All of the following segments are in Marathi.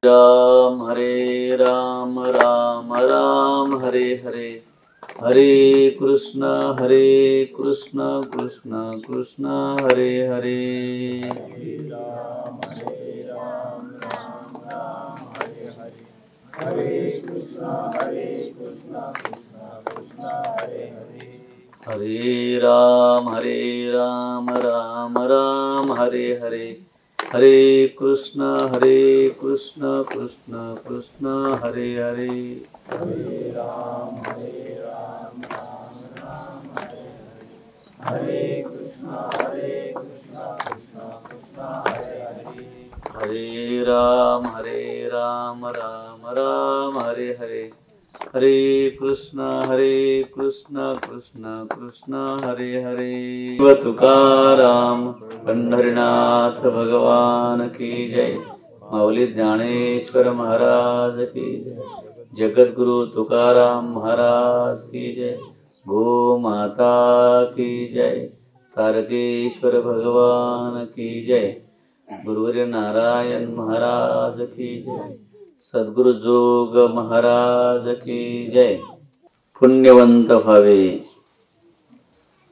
राम हरे राम राम राम हरे हरे, हरे कृष्ण कृष्ण कृष्ण हरे हरे। हरे राम राम राम हरे हरे, हरे कृष्ण कृष्ण कृष्ण हरे हरे। हरे राम राम राम हरे हरे, हरे कृष्ण कृष्ण कृष्ण हरे हरे। हरे राम राम राम हरे हरे, हरे कृष्ण कृष्ण कृष्ण हरे हरे। हरे राम राम राम हरे हरे, हरे कृष्ण कृष्ण कृष्ण हरे हरे। तुकाराम पंढरीनाथ भगवान की जय। माऊली ज्ञानेश्वर महाराज की जय। जगद्गुरु तुकाराम महाराज की जय। गो माता की जय। तारकेश्वर भगवान की जय। गुरुवर्य नारायण महाराज की जय। सद्गुरु जोग महाराज की जय। पुण्यवंत व्हावे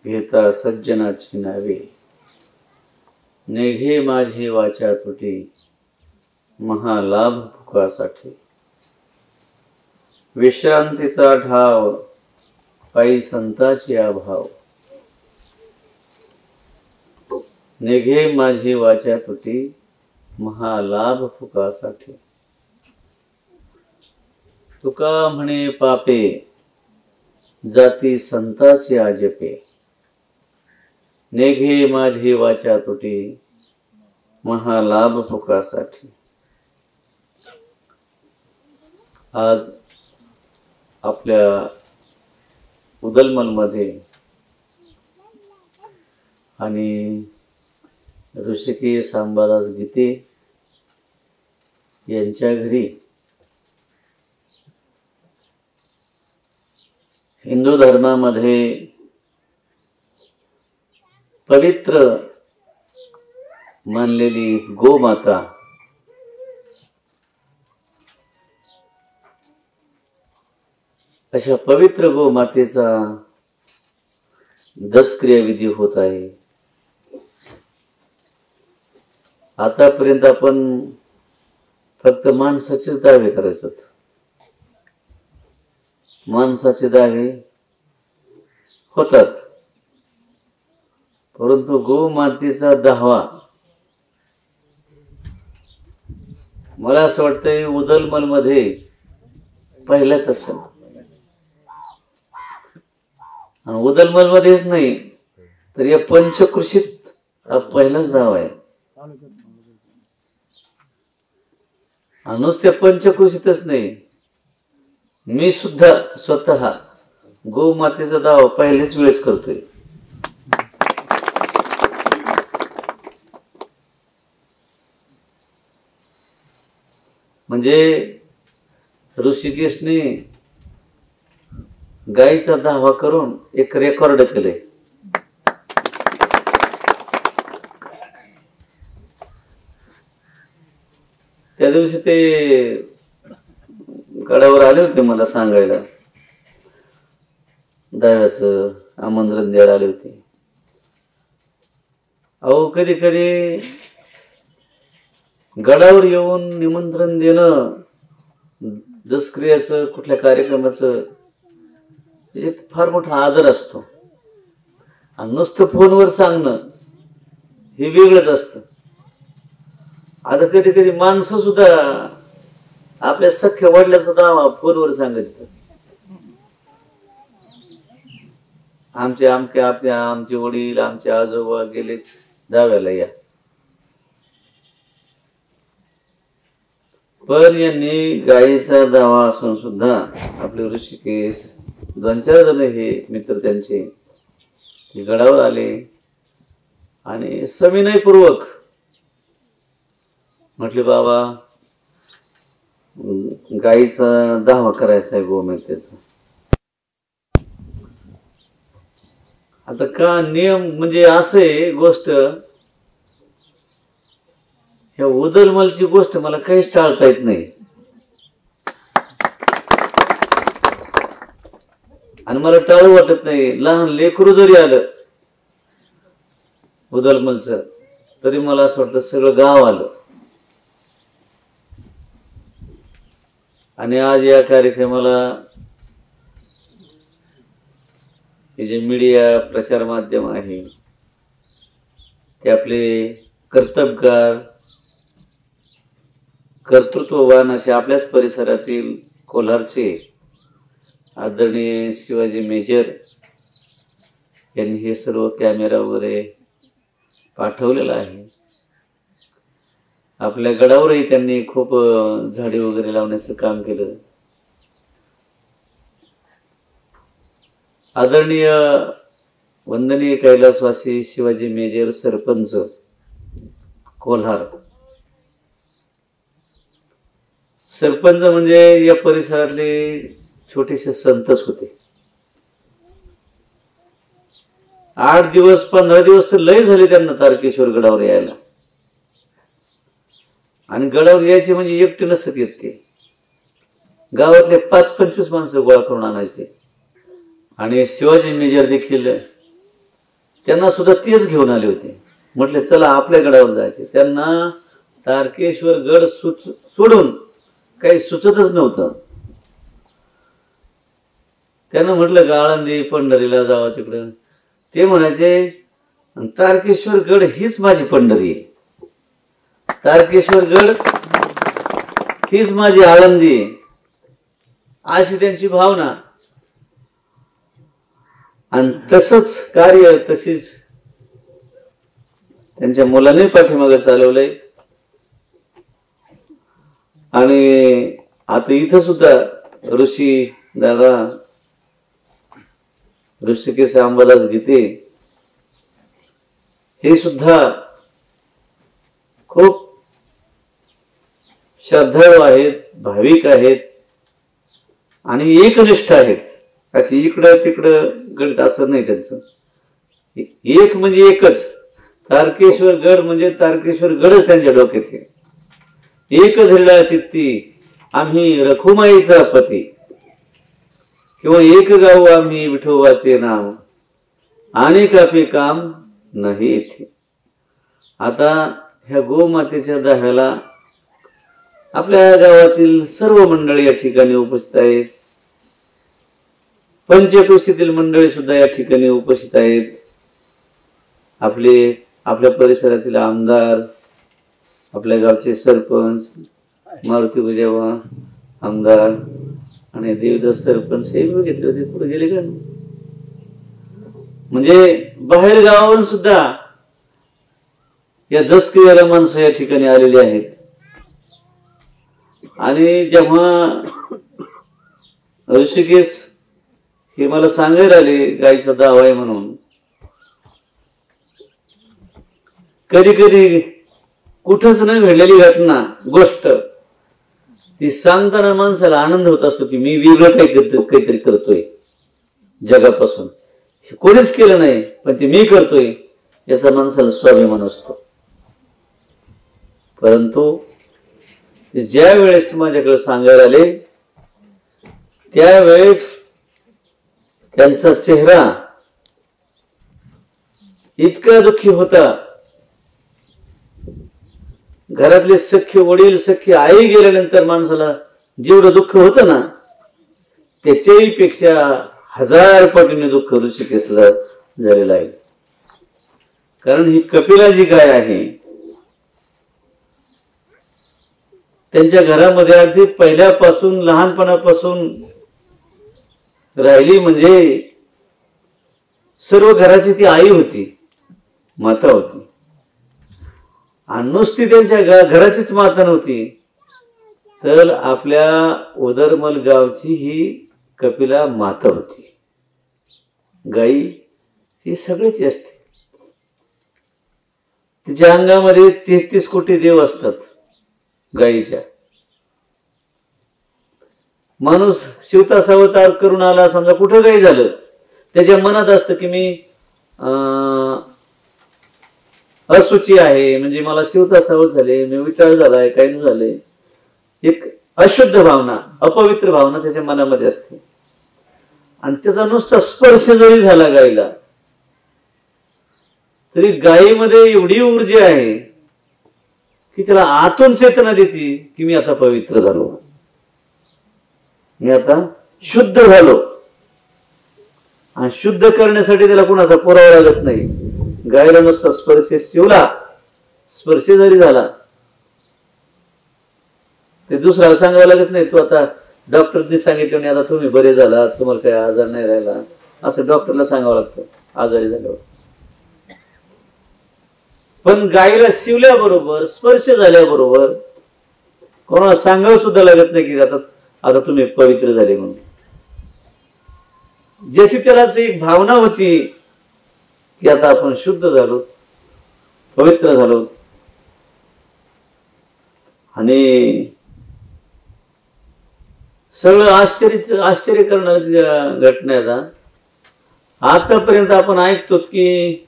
घेता सज्जनाची नावे, नेघे माझी वाचा तुटी महालाभ भुकासाठी। विश्रांतीचा ठाव पायी संताची अभाव, नेघे माझी वाचा तुटी महालाभ भुकासाठी। तुका म्हणे पापे जाती संताची आजपे, नेघे माझी वाचा तुटी महालाभ भुकासाठी। आज आपल्या उदलमलमध्ये आणि ऋषिकेश अंबादास गीते यांच्या घरी हिंदू धर्मामध्ये पवित्र मानलेली गोमाता अशा पवित्र गोमातेचा दशक्रिया विधी होत आहे। आतापर्यंत आपण फक्त माणसाचेच दावे करायचो, माणसाचे दावे होतात, परंतु गोमातेचा दावा मला असं वाटतंय उदलमल मध्ये पहिलाच असेल। आणि उदलमल मध्येच नाही तर या पंचकृषीत पहिलाच दावा आहे। आणि नुसत्या पंचकृषीतच नाही, मी सुद्धा स्वतः गोमातेचा दावा पहिल्याच वेळेस करतोय। म्हणजे ऋषिकेशने गायीचा दावा करून एक रेकॉर्ड केले। त्या दिवशी ते गडावर आले होते मला सांगायला, दाव्याचं आमंत्रण द्यायला आले होते। अहो कधी कधी गडावर येऊन निमंत्रण देणं, दशक्रियाचं कुठल्या कार्यक्रमाचं फार मोठा आदर असतो। आणि नुसतं फोनवर सांगणं हे वेगळंच असतं। आता कधी कधी माणसं सुद्धा आपल्या सख्या वडिलाचा दावा फोनवर सांगत, आमचे वडील आमचे आजोबा गेले दाव्याला या। पण यांनी गायीचा दावा असून सुद्धा आपले ऋषिकेश 2-4 जण हे मित्र त्यांचे गडावर आले आणि सविनयपूर्वक म्हटले, बाबा गायीचा दावा करायचा आहे गोमातेचा। आता का नियम म्हणजे असे गोष्ट, ह्या उदलमलची गोष्ट मला काहीच टाळता येत नाही. आणि मला टाळू वाटत नाही. लहान लेकरू जरी आलं उदलमलचं तरी मला असं वाटतं सगळं गाव आलं. आणि आज या कार्यक्रमाला हे जे मीडिया प्रचार माध्यम आहे ते आपले कर्तबगार कर्तृत्ववान असे आपल्याच परिसरातील कोल्हारचे आदरणीय शिवाजी मेजर यांनी हे सर्व कॅमेरा वगैरे पाठवलेलं आहे. आपल्या गडावरही त्यांनी खूप झाडे वगैरे लावण्याचं काम केलं. आदरणीय वंदनीय कैलासवासी शिवाजी मेजर सरपंच कोल्हार, सरपंच म्हणजे या परिसरातले छोटेसे संतच होते. 8 दिवस 15 दिवस तर लय झाले त्यांना तारकेश्वर गडावर यायला. आणि गडावर यायचे म्हणजे एकटे नसत येत ते, गावातले 5-25 माणसं गोळा करून आणायचे. आणि शिवाजी मेजर देखील त्यांना सुद्धा तेच घेऊन आले होते. म्हटले चला आपल्या गडावर जायचे. त्यांना तारकेश्वर गड सोडून काही सुचतच नव्हतं. त्यांना म्हटलं का आळंदी पंढरीला जावं तिकडं. ते म्हणायचे तारकेश्वर गड हीच माझी पंढरी आहे, तारकेश्वर गड हीच माझी आळंदी आहे, अशी त्यांची भावना. आणि तसंच कार्य तशीच त्यांच्या मुलाने पाठीमागे चालवलंय. आणि आता इथं सुद्धा ऋषी दादा ऋषिकेश अंबादास गीते हे सुद्धा खूप श्रद्धाळू आहेत, भाविक आहेत आणि एकनिष्ठ आहेत. अशी इकडं तिकडं गणित असं नाही त्यांचं. एक म्हणजे एकच, तारकेश्वर गड म्हणजे तारकेश्वर गडच त्यांच्या डोक्यात आहे. एक धरला चित्ती आम्ही रखुमाईचा पती, किंवा एक गाव आम्ही विठोबाचे नाव, अनेक आपले काम नाही येथे. आता ह्या गोमातेच्या दह्याला आपल्या गावातील सर्व मंडळी या ठिकाणी उपस्थित आहेत. पंचक्रोशीतील मंडळी सुद्धा या ठिकाणी उपस्थित आहेत. आपल्या परिसरातील आमदार, आपल्या गावचे सरपंच, मारुती गुजेवा आमदार आणि देवदास सरपंच हे बघितले होते. पुढे गेले का? म्हणजे बाहेर गावावरून सुद्धा या 10 क्रियाला माणसं या ठिकाणी आलेली आहेत. आणि जेव्हा ऋषिकेश हे मला सांगायला आले गायीचा दावा आहे म्हणून, कधी कधी कुठंच नाही घडलेली घटना गोष्ट ती सांगताना माणसाला आनंद होत असतो की मी वेगळं काहीतरी करतोय जगापासून. कोणीच केलं नाही पण ते मी करतोय याचा माणसाला स्वाभिमान असतो. परंतु ज्या वेळेस माझ्याकडे सांगायला आले त्यावेळेस त्यांचा चेहरा इतका दुःखी होता. घरातले सख्खे वडील सख्खी आई गेल्यानंतर माणसाला जेवढं दुःख होतं ना त्याच्याही पेक्षा 1000 पटीने दुःख ऋषिकेशला झालेलं आहे. कारण ही कपिला जी गाय आहे त्यांच्या घरामध्ये अगदी पहिल्यापासून लहानपणापासून राहिली म्हणजे सर्व घराची ती आई होती, माता होती. आणि नुसती त्यांच्या घराचीच माता नव्हती तर आपल्या उदरमल गावची ही कपिला माता होती. गाई ही सगळीच असते. तिच्या अंगामध्ये 33 कोटी देव असतात. गाईच्या माणूस शिवतास अवतार करून आला समजा कुठं गाई झालं त्याच्या मनात असतं की मी असुची आहे म्हणजे मला शिवता सावध झाले, मी विटाळ झालाय, काही नाही झाले, एक अशुद्ध भावना, अपवित्र भावना त्याच्या मनामध्ये असते. आणि त्याचा नुसता स्पर्श जरी झाला गायीला तरी गायीमध्ये एवढी ऊर्जा आहे की त्याला आतून चेतना देते की मी आता पवित्र झालो, मी आता शुद्ध झालो. आणि शुद्ध करण्यासाठी त्याला कुणाचा पुरावा लागत नाही. गायीला नुसता स्पर्श शिवला, स्पर्श जरी झाला ते दुसऱ्याला सांगावं लागत नाही, तू आता डॉक्टरने सांगितलं आता तुम्ही बरे झाला, तुम्हाला काही आजार नाही राहिला, असं डॉक्टरला सांगावं लागतं आजारी झाल्यावर. पण गायीला शिवल्याबरोबर, स्पर्श झाल्याबरोबर कोणाला सांगावं सुद्धा लागत नाही की आता आता तुम्ही पवित्र झाले म्हणून. ज्याची त्यालाच एक भावना होती की आता आपण शुद्ध झालो, पवित्र झालो. आणि सगळं आश्चर्य करणारी घटना आहे. आतापर्यंत आपण ऐकतो की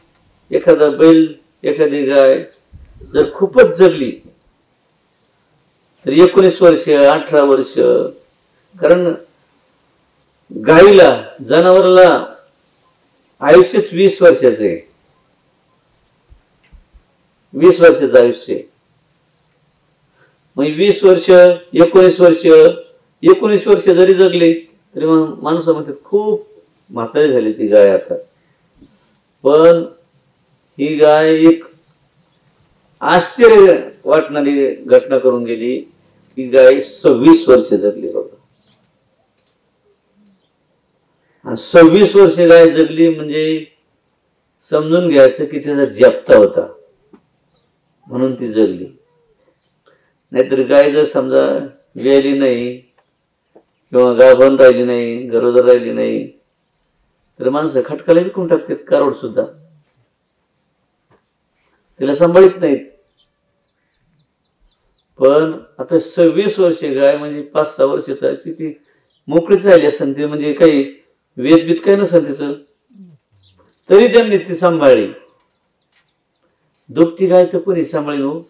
एखादा बैल, एखादी गाय जर खूपच जगली तर 19 वर्ष, 18 वर्ष, कारण गायीला, जनावराला आयुष्यच 20 वर्षाचं आहे, 20 वर्षाचं आयुष्य. मग 20 वर्ष, 19 वर्ष, 19 वर्ष जरी जगले तरी मग माणसं म्हणतात खूप म्हातारी झाली ती गाय आता. पण ही गाय एक आश्चर्य वाटणारी घटना करून गेली की गाय 26 वर्ष जगली बघा. आणि 26 वर्ष गाय जगली म्हणजे समजून घ्यायचं की त्याचा जप्ता होता म्हणून ती जगली. नाहीतर गाय जर समजा वेली नाही किंवा गाभण राहिली नाही, गरोदर राहिली नाही तर माणसं खटकाला विकून टाकतात, कारोड सुद्धा तिला सांभाळीत नाहीत. पण आता 26 वर्ष गाय म्हणजे 5-6 वर्ष त्याची ती मोकळीच राहिली असेल, ती म्हणजे काही वेदबीत काही नसेल तिचं, तरी त्यांनी ती सांभाळली. दुभती गाय तर कोणी सांभाळली हो,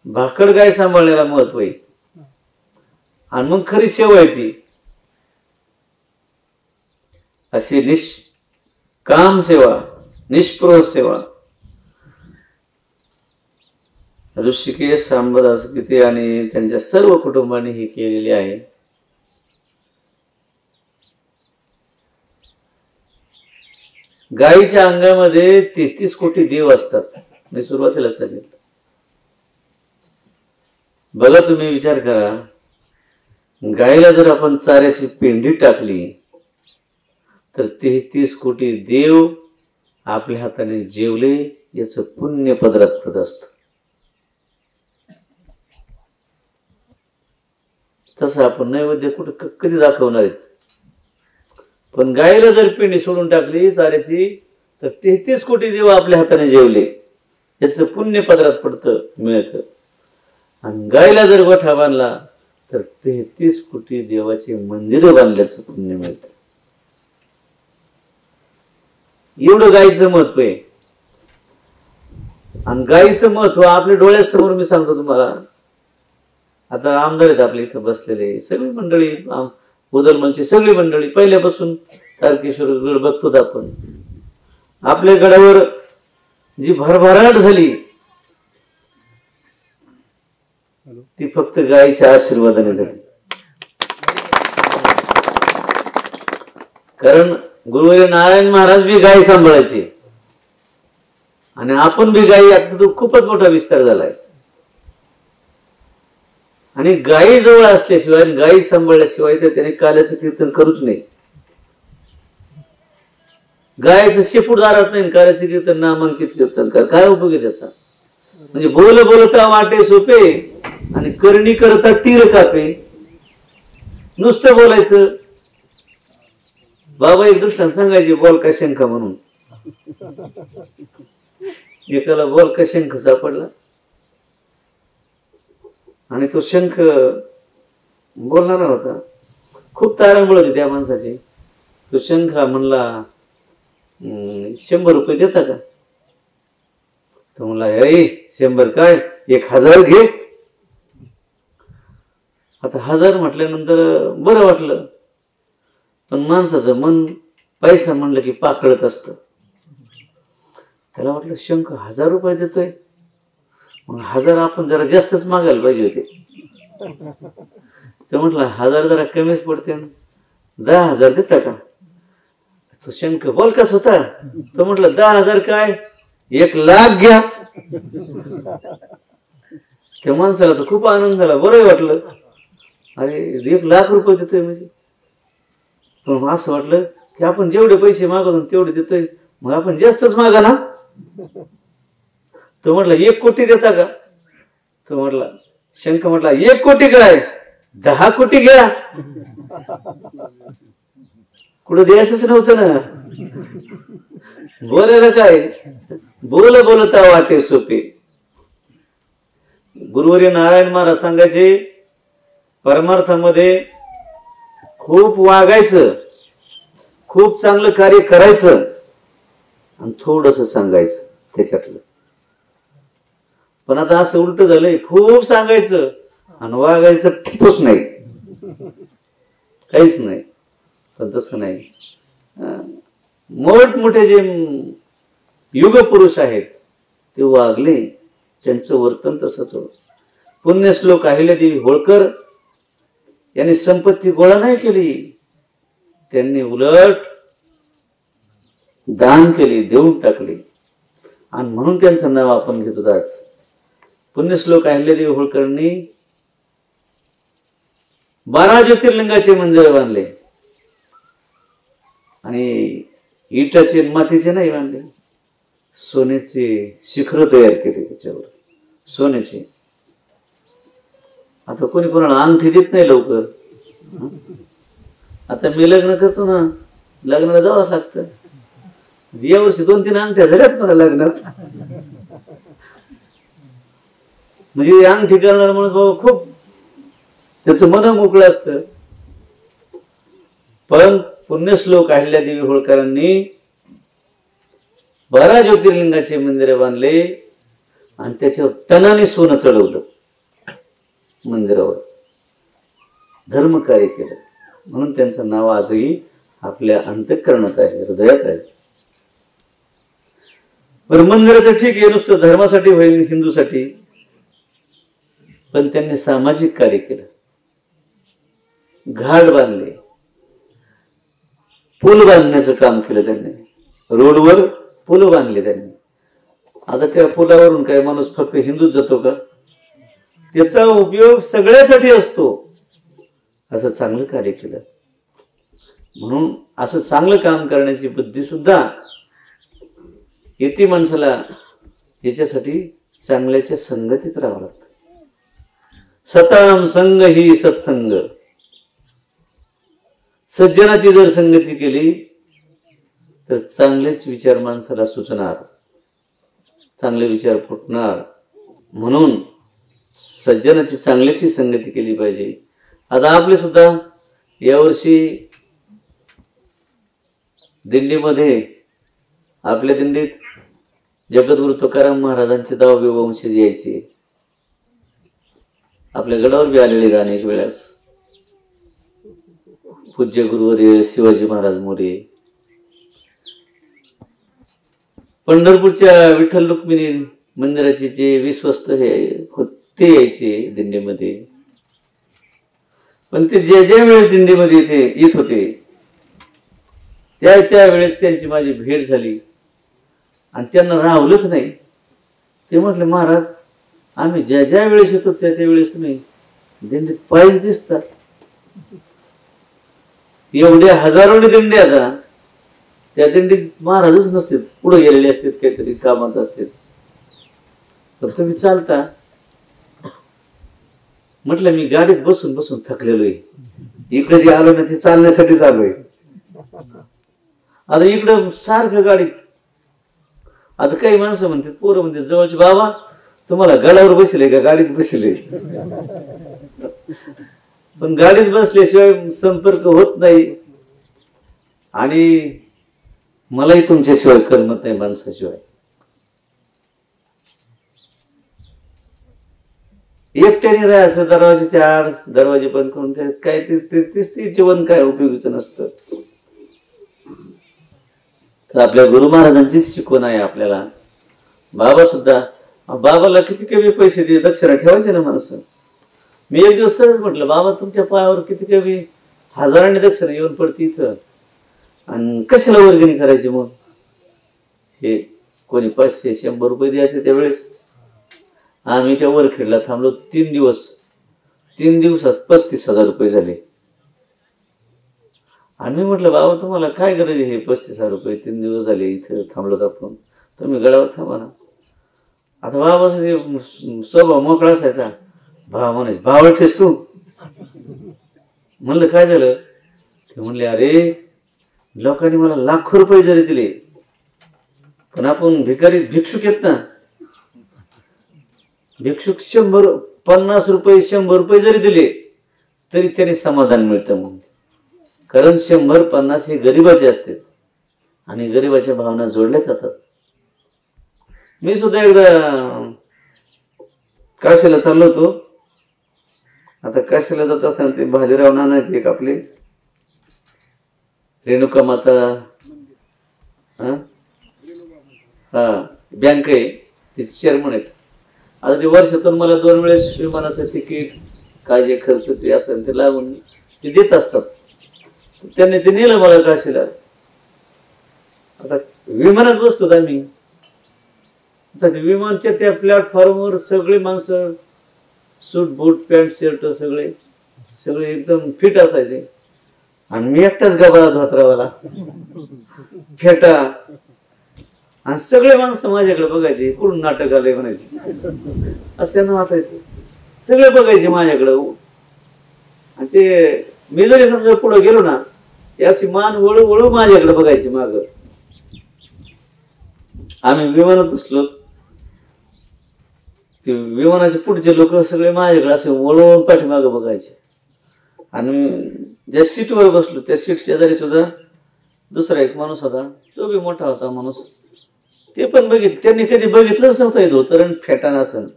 भाकड गाय सांभाळण्याला महत्व आहे. आणि मग खरी सेवा आहे ती, अशी निष्काम सेवा, निष्प्रह सेवा ऋषिकेश सांबदास गीते आणि त्यांच्या सर्व कुटुंबाने ही केलेली आहे. गायीच्या अंगामध्ये 33 कोटी देव असतात. मी सुरुवातीला सांगितलं. बघा तुम्ही विचार करा, गायीला जर आपण चाऱ्याची पेंडी टाकली तर 33 कोटी देव आपल्या हाताने जेवले याचं पुण्य पदरात पडत असतं. तसं आपण नैवेद्य कुठं कधी दाखवणार आहेत. पण गायीला जर पेंडी सोडून टाकली चाऱ्याची तर 33 कोटी देव आपल्या हाताने जेवले याचं पुण्य पदरात पडतं, मिळतं. आणि गायीला जर गोठा बांधला तर 33 कोटी देवाचे मंदिर बांधल्याचं पुण्य मिळतं. एवढं गायीचं महत्व आहे. आणि गायीचं महत्व आपल्या डोळ्यासमोर मी सांगतो तुम्हाला. आता आमदार आहेत आपल्या इथं बसलेले सगळी मंडळी, उदरमलची सगळी मंडळी, पहिल्यापासून तारकेश्वर गड बघतो आपण. आपल्या गडावर जी भरभराट झाली ती फक्त गायीच्या आशीर्वादाने झाली. कारण गुरुवारी नारायण महाराज बी गाय सांभाळायचे आणि आपण बी गायी. आता तो खूपच मोठा विस्तार झालाय. आणि गायी जवळ असल्याशिवाय, गायी सांभाळल्याशिवाय तर त्याने काल्याचं कीर्तन करूच नाही. गायचं शेपूट दारात नाही, काल्याचं कीर्तन नामांकित कीर्तन कर, काय उपयोग आहे त्याचा? म्हणजे बोल बोलता वाटे सोपे आणि करणी करता तीर कापे. नुसतं बोलायचं. बाबा एक दृष्टांत सांगायचे, बोल का शंख म्हणून. एकाला बोल का शंख सापडला आणि तो शंख बोलणारा होता. खूप तारांबळ होती त्या माणसाची. तो शंख म्हणला 100 रुपये देता का? तो म्हणला, अरे 100 काय, 1000 घे. आता 1000 म्हटल्यानंतर बरं वाटलं, पण माणसाचं मन पैसा म्हणलं की पाकळत असतं. त्याला वाटलं शंख 1000 रुपये देतोय, मग 1000 आपण जरा जास्तच मागायला पाहिजे होते. तर म्हटलं 1000 जरा कमीच पडते, 10,000 देता का? तो शंख बोलकाच होता. तो म्हटलं 10,000 काय, 1,00,000 घ्या. त्या माणसाला तर खूप आनंद झाला, बरं वाटलं. अरे 1,00,000 रुपये देतोय म्हणजे. पण असं वाटलं की आपण जेवढे पैसे मागवतो तेवढे देतोय, मग आपण जास्तच मागा ना. तो म्हटला 1 कोटी देता का? तो म्हटला, शंख म्हटला 1 कोटी काय, 10 कोटी घ्या. कुठं द्यायचंच नव्हतं ना. बोलायला काय, बोलता वाटे सोपे. गुरुवर्य नारायण महाराज सांगायचे, परमार्थामध्ये खूप वागायचं, खूप चांगलं कार्य करायचं आणि थोडस सांगायचं त्याच्यातलं. पण आता असं उलट झालंय, खूप सांगायचं आणि वागायचं ठिपूच नाही, काहीच नाही. पण तसं नाही. मोठमोठे जे युग पुरुष आहेत ते वागले, त्यांचं वर्तन तसंच होतं. पुण्यश्लोक अहिल्यादेवी होळकर यांनी संपत्ती गोळा नाही केली, त्यांनी उलट दान केली, देऊन टाकली. आणि म्हणून त्यांचं नाव आपण घेतो आज. पुण्यश्लोक अहिल्यादेवी होळकरांनी 12 ज्योतिर्लिंगाचे मंदिर बांधले आणि इटाचे मातीचे नाही बांधले, सोन्याचे शिखर तयार केले त्याच्यावर, सोन्याचे. आता कोणी कोणाला अंगठी देत नाही लवकर. आता मी लग्न करतो ना, लग्नाला जावंच लागतं. यावर्षी 2-3 अंगठ्या झाल्यात मला लग्नात. म्हणजे अंगठी करणार म्हणून बाबा खूप त्याचं मन मोकळं असतं. पण पुण्यश्लोक अहिल्यादेवी होळकरांनी 12 ज्योतिर्लिंगाचे मंदिर बांधले आणि त्याच्यावर टनाने सोनं चढवलं, मंदिरावर धर्म कार्य केलं. म्हणून त्यांचं नाव आजही आपल्या अंतःकरणात आहे, हृदयात आहे. पण मंदिराचं ठीक आहे, नुसतं धर्मासाठी होईल, हिंदूसाठी, पण त्यांनी सामाजिक कार्य केलं. घाट बांधले, पूल बांधण्याचं काम केलं त्यांनी, रोडवर पूल बांधले त्यांनी. आता त्या पुलावरून काय माणूस फक्त हिंदूच जातो का? त्याचा उपयोग सगळ्यासाठी असतो. असं चांगलं कार्य केलं. म्हणून असं चांगलं काम करण्याची बुद्धी सुद्धा येते माणसाला. याच्यासाठी चांगल्याच्या संगतीत राहावं लागतं. सताम संग ही सत्संग. सज्जनाची जर संगती केली तर चांगलेच विचार माणसाला सुचणार, चांगले विचार फुटणार. म्हणून सज्जनाची चांगल्याची संगती केली पाहिजे. आता आपले सुद्धा यावर्षी दिंडीमध्ये, आपल्या दिंडीत जगद्गुरु तुकाराम महाराजांचे 10वे वंशज यायचे. आपल्या गडावर बी आलेले गाणे एक वेळेस. पूज्य गुरुवर्य शिवाजी महाराज मोरे. पंढरपूरच्या विठ्ठल रुक्मिणी मंदिराचे जे विश्वस्त ते यायचे दिंडीमध्ये. पण ते ज्या वेळेस दिंडीमध्ये येत होते त्या वेळेस त्यांची माझी भेट झाली आणि त्यांना राहवलंच नाही. ते म्हटले, महाराज आम्ही ज्या वेळेस येतो त्या वेळेस तुम्ही दिंडीत पायच दिसतात. एवढ्या हजारोने दिंडी, आता त्या दिंडीत महाराजच नसतात, पुढे गेलेले असतात, काहीतरी कामात असतात, तर तुम्ही चालता. म्हटलं मी गाडीत बसून बसून थकलेलो आहे, इकडे जे आलो ना ते चालण्यासाठीच आलोय. आता इकडं सारखं गाडीत. आता काही माणसं म्हणतात, पोरं म्हणतात जवळचे, बाबा तुम्हाला गडावर बसले का गाडीत बसले? पण गाडीत बसल्याशिवाय संपर्क होत नाही आणि मलाही तुमच्याशिवाय करमत नाही माणसाशिवाय. एकट्याने राहायचं दरवाजेच्या आड, दरवाजे बंद करून, ते काय ते जीवन काय उपयोगीचं नसतं. तर आपल्या गुरु महाराजांचीच शिकवण आहे आपल्याला. बाबा सुद्धा, बाबाला किती कमी पैसे दे, दक्षिणा ठेवायचे ना माणसं. मी एक दिवस सहज म्हटलं, बाबा तुमच्या पायावर किती कमी हजारांनी दक्षिणा येऊन पडते इथं, आणि कशाला वर्गणी करायची मग? हे कोणी 500-100 रुपये द्यायचे. त्यावेळेस आम्ही त्या वरखेडला थांबलो 3 दिवस. 3 दिवसात 35,000 रुपये झाले. आणि मी म्हटलं, बाबा तुम्हाला काय गरज आहे हे 35,000 रुपये, 3 दिवस झाले इथं थांबलोत आपण, तुम्ही गडावर थांबा ना. आता बाबाचा स्वभाव मोकळा असायचा. भावा म्हणायचे, भावठेस तू. म्हणलं काय झालं? ते म्हणले, अरे लोकांनी मला लाखो रुपये जरी दिले, पण आपण भिकारी भिक्षुक येत ना, भिक्षुक 50 रुपये 100 रुपये जरी दिले तरी त्याने समाधान मिळतं. म्हणून कारण 100-50 हे गरिबाचे असतात आणि गरिबाच्या भावना जोडल्या जातात. मी सुद्धा एकदा काशीला चाललो होतो. आता काशीला जात असताना ते भाजीराव नाना आहेत एक आपले, रेणुका माता हा बँक आहे, ते चेअरमन आहेत. आता ते वर्षातून मला 2 वेळेस विमानाचं तिकीट, काय जे खर्च ते असेल ते लागून ते देत असतात. त्यांनी ते नेलं मला काशीला. आता विमानात बसतो आम्ही. आता विमानच्या त्या प्लॅटफॉर्मवर सगळे माणसं सूट बूट पॅन्ट शर्ट सगळे एकदम फिट असायचे, आणि मी एकटाच गबाळा धोत्रावाला फेटा, आणि सगळे माणसं माझ्याकडे बघायचे, कुठून नाटक आले म्हणायचे, असं त्यांना वाटायचं. सगळे बघायचे माझ्याकडं. आणि ते मी जरी समजा पुढे गेलो ना, ते अशी मान वळू वळू माझ्याकडे बघायचे माग. आम्ही विमानात बसलो, ते विमानाचे पुढचे लोक सगळे माझ्याकडे असे वळून पाठीमागे बघायचे. आणि ज्या सीटवर बसलो त्या सीट शेजारी सुद्धा दुसरा एक माणूस होता, तो बी मोठा होता माणूस. ते पण बघितलं, त्यांनी कधी बघितलंच नव्हतं हे धोतरण फेटान असं.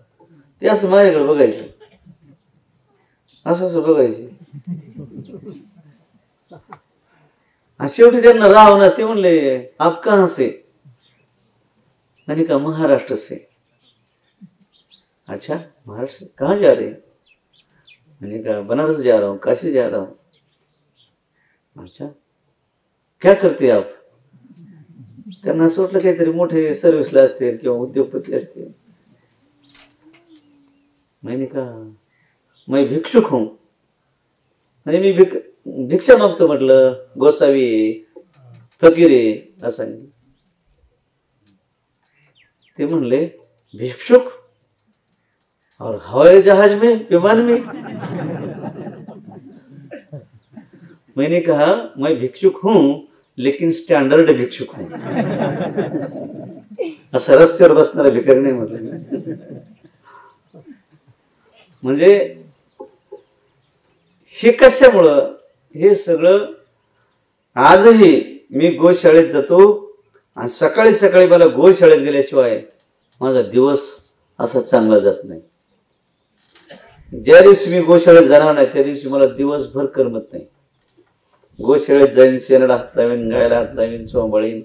ते असं माझ्याकडे बघायचे, असं बघायचे. आणि शेवटी त्यांना राहूनच ते म्हणले, आप कहाँ से? मैंने कहा महाराष्ट्र से. अच्छा महाराष्ट्र से, कहाँ जा रहे? मैंने कहा बनारस जा रहा हूँ, काशी जा रहा हूँ. अच्छा क्या करते आप? त्यांना असं वाटलं काहीतरी मोठे सर्व्हिसला असतील किंवा उद्योगपती असतील. मैंने कहा मैं भिक्षुक हूं, म्हणजे मी भिक्षा मागतो. म्हटलं गोसावी फकीर आहे असं. ते म्हणले भिक्षुक और हवाई जहाज में, विमान में? मैंने कहा मैं भिक्षुक हूं लेकिन स्टँडर्ड भिक्षुक हूं. असं रस्त्यावर बसणारा भिकारी नाही म्हटलं. म्हणजे हे कशामुळं? हे सगळं आजही मी गोशाळेत जातो, आणि सकाळी सकाळी मला गोशाळेत गेल्याशिवाय माझा दिवस असा चांगला जात नाही. ज्या दिवशी मी गोशाळेत जाणार नाही त्या दिवशी मला दिवसभर करमत नाही. गोशाळेत जाईन, शेणाला हात लावीन, गायला हात लावीन, चोंबाळीन,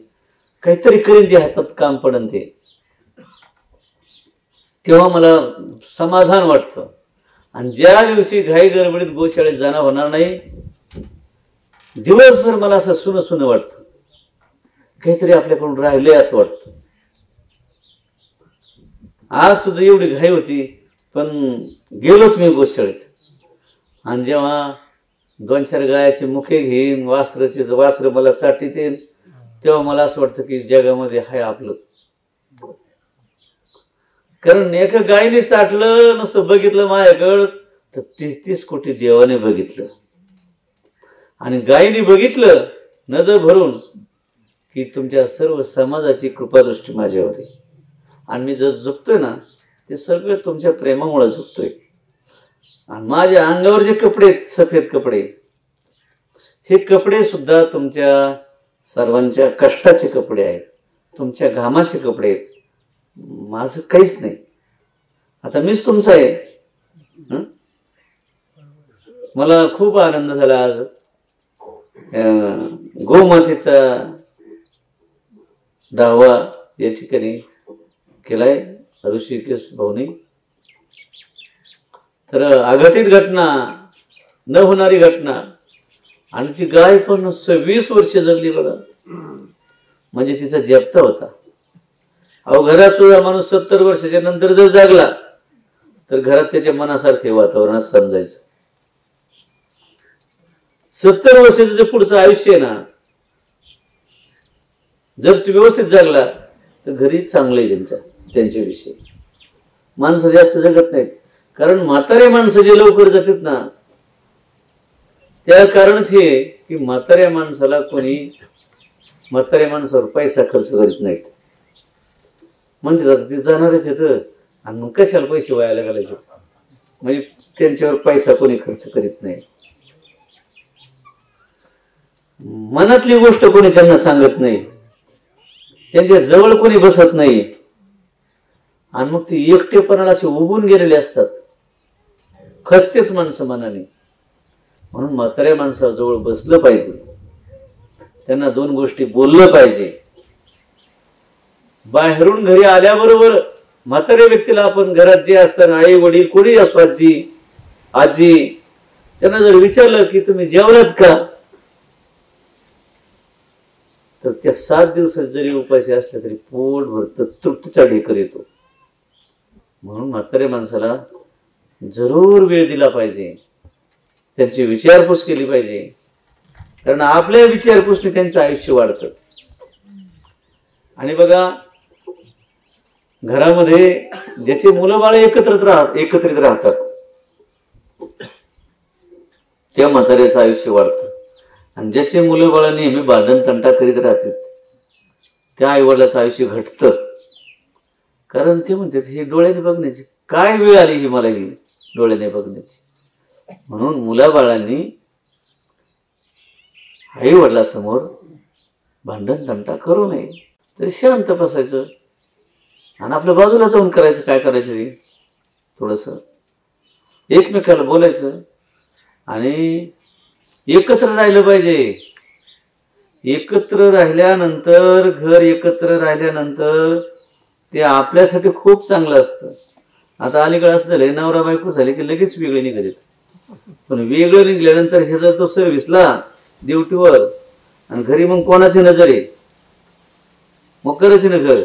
काहीतरी करीन जे हातात काम पडन ते, तेव्हा मला समाधान वाटतं. आणि ज्या दिवशी घाई गडबडीत गोशाळेत जाणं होणार नाही, दिवसभर मला असं सुन सुन वाटतं, काहीतरी आपल्याकडून राहिलंय असं वाटतं. आज सुद्धा एवढी घाई होती, पण गेलोच मी गोशाळेत. आणि जेव्हा 2-4 गायाचे मुखे घेईन, वासर मला चाटीत, तेव्हा मला असं वाटतं की जगामध्ये हाय आपलं. कारण एका गायीने चाटलं, नुसतं बघितलं माझ्याकडं तर 33 कोटी देवाने बघितलं. आणि गायीने बघितलं नजर भरून की तुमच्या सर्व समाजाची कृपादृष्टी माझ्यावर आहे, आणि मी जर झुकतोय ना ते सगळं तुमच्या प्रेमामुळे झुकतोय. आणि माझ्या अंगावर जे कपडे आहेत, सफेद कपडे, हे कपडे सुद्धा तुमच्या सर्वांच्या कष्टाचे कपडे आहेत, तुमच्या घामाचे कपडे आहेत. माझं काहीच नाही. आता मीच तुमचा आहे, हं? मला खूप आनंद झाला आज गोमातेचा दावा या ठिकाणी केलाय ऋषिकेश भाऊनी. तर अघटित घटना, न होणारी घटना, आणि ती गाय पण 26 वर्ष जगली बघा. म्हणजे तिचा जप्ता होता. अहो घरात सुद्धा माणूस 70 वर्षाच्या नंतर जर जागला तर घरात त्याच्या मनासारखे वातावरण समजायचं. 70 वर्षाचं जे पुढचं आयुष्य आहे ना, जर व्यवस्थित जागला तर घरी चांगलं आहे त्यांच्याविषयी. माणसं जास्त जगत नाहीत, कारण म्हातारे माणसं जे लवकर जातात ना, त्या कारणच हे की म्हाताऱ्या माणसावर पैसा खर्च करीत नाहीत. म्हणते आता ते जाणारच येतं, आणि मग कशाला पैसे वायाला घालायचे. म्हणजे त्यांच्यावर पैसा कोणी खर्च करीत नाही. मनातली गोष्ट कोणी त्यांना सांगत नाही, त्यांच्या जवळ कोणी बसत नाही, आणि मग ती एकटेपणाला असे उभून गेलेले असतात, खचतेच माणसं मनाने. म्हणून म्हाताऱ्या माणसाजवळ बसलं पाहिजे, त्यांना 2 गोष्टी बोललं पाहिजे. बाहेरून घरी आल्याबरोबर म्हाताऱ्या व्यक्तीला आपण घरात जे असतात आई वडील कोणी असो, आजी, त्यांना जर विचारलं की तुम्ही जेवलात का, तर त्या 7 दिवसात जरी उपाशी असल्या तरी पोट भरत तृप्तीचा ढेकर येतो. म्हणून म्हाताऱ्या माणसाला जरूर वेळ दिला पाहिजे, त्यांची विचारपूस केली पाहिजे, कारण आपल्या विचारपूसने त्यांचं आयुष्य वाढतं. आणि बघा घरामध्ये ज्याचे मुलं बाळ एकत्रित राहतात त्या म्हाताऱ्याचं आयुष्य वाढतं. आणि ज्याचे मुलं बाळ नेहमी भांडण तंटा करीत राहतात त्या आईवडिलाचं आयुष्य घटतं. कारण ते म्हणतात हे डोळ्याने बघण्याची काय वेळ आली, ही मला ही डोळ्याने बघण्याची. म्हणून मुलाबाळांनी आई वडिलांसमोर भांडण तंटा करू नये, तरी शांत बसायचं आणि आपल्या बाजूला जाऊन करायचं. काय करायचं ते थोडस एकमेकाला बोलायचं आणि एकत्र राहिलं पाहिजे. एकत्र राहिल्यानंतर, घर एकत्र राहिल्यानंतर ते आपल्यासाठी खूप चांगलं असतं. आता अलीकडे असं झालंय, नवरा बायको झाले की लगेच वेगळे निघालेत. पण वेगळं निघल्यानंतर हे जर तो सर्व्हिसला ड्युटीवर आणि घरी मग कोणाची नजर आहे, मग करायचे ना घर.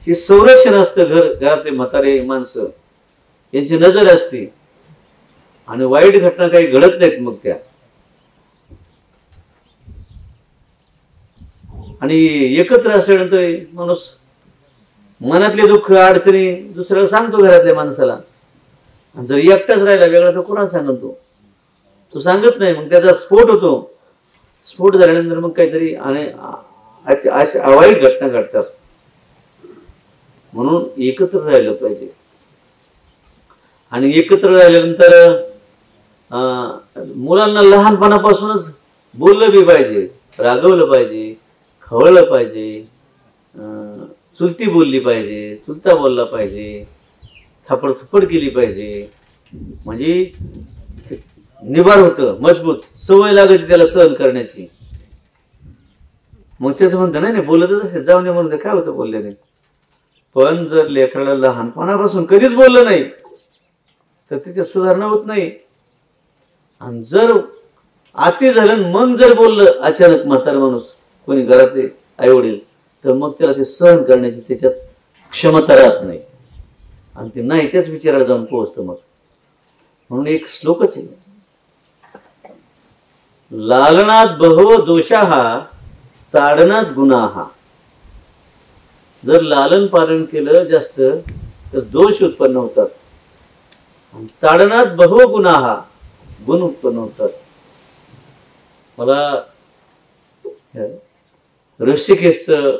हे संरक्षण असतं. घरातले म्हातारे माणसं यांची नजर असते आणि वाईट घटना काही घडत नाहीत मग त्या. आणि एकत्र असल्यानंतर माणूस मनातले दुःख अडचणी दुसऱ्याला सांगतो घरातल्या माणसाला. आणि जर एकटाच राहिला वेगळा तर कोणाला सांगत तो सांगत नाही. मग त्याचा स्फोट होतो. स्फोट झाल्यानंतर मग काहीतरी अशा वाईट घटना घडतात. म्हणून एकत्र राहिलं पाहिजे. आणि एकत्र राहिल्यानंतर मुलांना लहानपणापासूनच बोललं बी पाहिजे, रागवलं पाहिजे, खवळलं पाहिजे, चुलती बोलली पाहिजे, चुलता बोलला पाहिजे, थापड केली पाहिजे. म्हणजे निभार होतं, मजबूत सवय लागते त्याला सहन करण्याची. मग त्याच म्हणतं नाही बोलतच असेल जाऊन दे म्हणून काय होतं बोलल्याने. पण जर लेकराला लहानपणापासून कधीच बोललं नाही तर त्याच्यात सुधारणा होत नाही. आणि जर अति झालं मग जर बोललं अचानक म्हातारा माणूस कोणी घरातले आई वडील, तर मग त्याला ते सहन करण्याची त्याच्यात क्षमता राहत नाही आणि ते नाही त्याच विचाराला जाऊन पोहोचतं. मग म्हणून एक श्लोकच आहे, लालनात बहव दोषाहा ताडनात गुन्हा. जर लालन पालन केलं जास्त तर दोष उत्पन्न होतात. ताडनात बहव गुन्हा, गुण उत्पन्न होतात. मला ऋषिकेशचं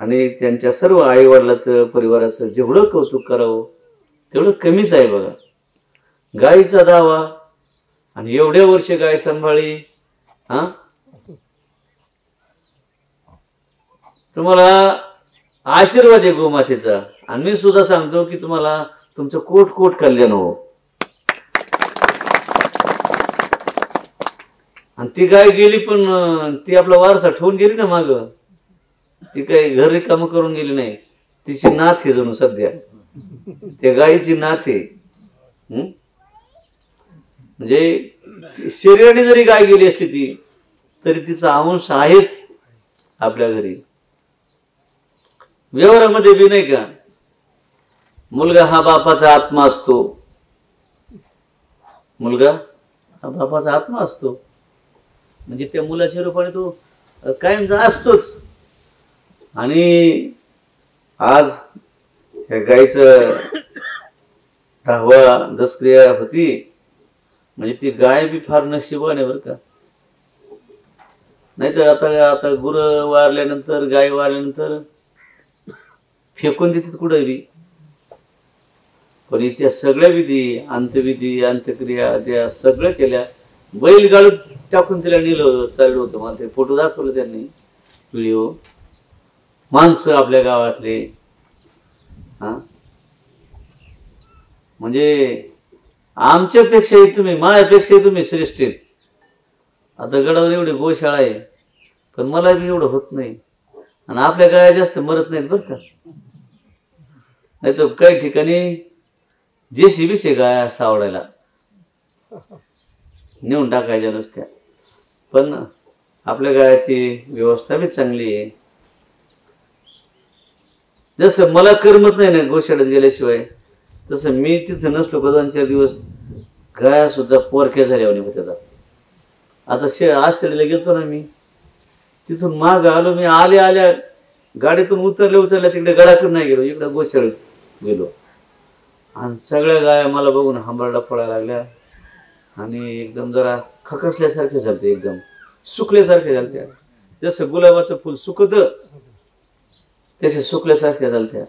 आणि त्यांच्या सर्व आई वडिलाचं परिवाराचं जेवढं कौतुक करावं तेवढं कमीच आहे बघा. गायीचा दावा आणि एवढ्या वर्ष गाय सांभाळी. तुम्हाला आशीर्वाद आहे गोमातेचा. आणि मी सुद्धा सांगतो की तुम्हाला तुमचं कोट कोट कल्याण हो. आणि ती गाय गेली पण ती आपला वारसा ठेवून गेली ना माग. ती काही घर रिकाम करून गेली नाही. तिची नाथ आहे जणू सध्या, त्या गायीची नाथ आहे. म्हणजे शरीराने जरी गाय गेली असली ती तरी तिचा अंश आहेच आपल्या घरी. व्यवहारामध्ये बी नाही का, मुलगा हा बापाचा आत्मा असतो. मुलगा हा बापाचा आत्मा असतो म्हणजे त्या मुलाच्या रूपाने तो कायमचा असतोच. आणि आज ह्या गायचं 10वा दसक्रिया होती म्हणजे ती गाय बी फार नशिबान आहे बरं का. नाही तर आता गुरं वारल्यानंतर गाय वारल्यानंतर फेकून देतात कुठं बी. पण त्या सगळ्या विधी, अंत्यविधी, अंत्यक्रिया त्या सगळ्या केल्या. बैलगाड टाकून तिला नेलं चाललं होतं. मला ते फोटो दाखवलं त्यांनी, व्हिडिओ. माणसं आपल्या गावातले, हा म्हणजे आमच्यापेक्षाही तुम्ही, माझ्यापेक्षाही तुम्ही श्रेष्ठ आहेत. आता गडावर एवढी गोशाळा आहे पण मला बी एवढं होत नाही. आणि आपल्या गाया जास्त मरत नाहीत बरं का. नाही तर काही ठिकाणी JCBच आहे गाया सावडायला नेऊन टाकायच्या नुसत्या. पण आपल्या गायाची व्यवस्था बी चांगली आहे. जसं मला करमत नाही ना गोशाळेत गेल्याशिवाय, तसं मी तिथं नसलो का 2-4 दिवस गाया सुद्धा पोरक्या झाल्या होत्या. आता आषाढीला गेलतो ना मी, तिथून माग आलो मी. आल्या गाडीतून उतरल्या तिकडे गडाकडून नाही गेलो, इकडे गोशाळेत गेलो. आणि सगळ्या गाया मला बघून हंबरडा पडायला लागल्या आणि एकदम जरा खकसल्यासारखे झालते, एकदम सुकल्यासारखे झालत्या. जसं गुलाबाचं फुल सुकत तसे सुकल्यासारख्या झालत्या.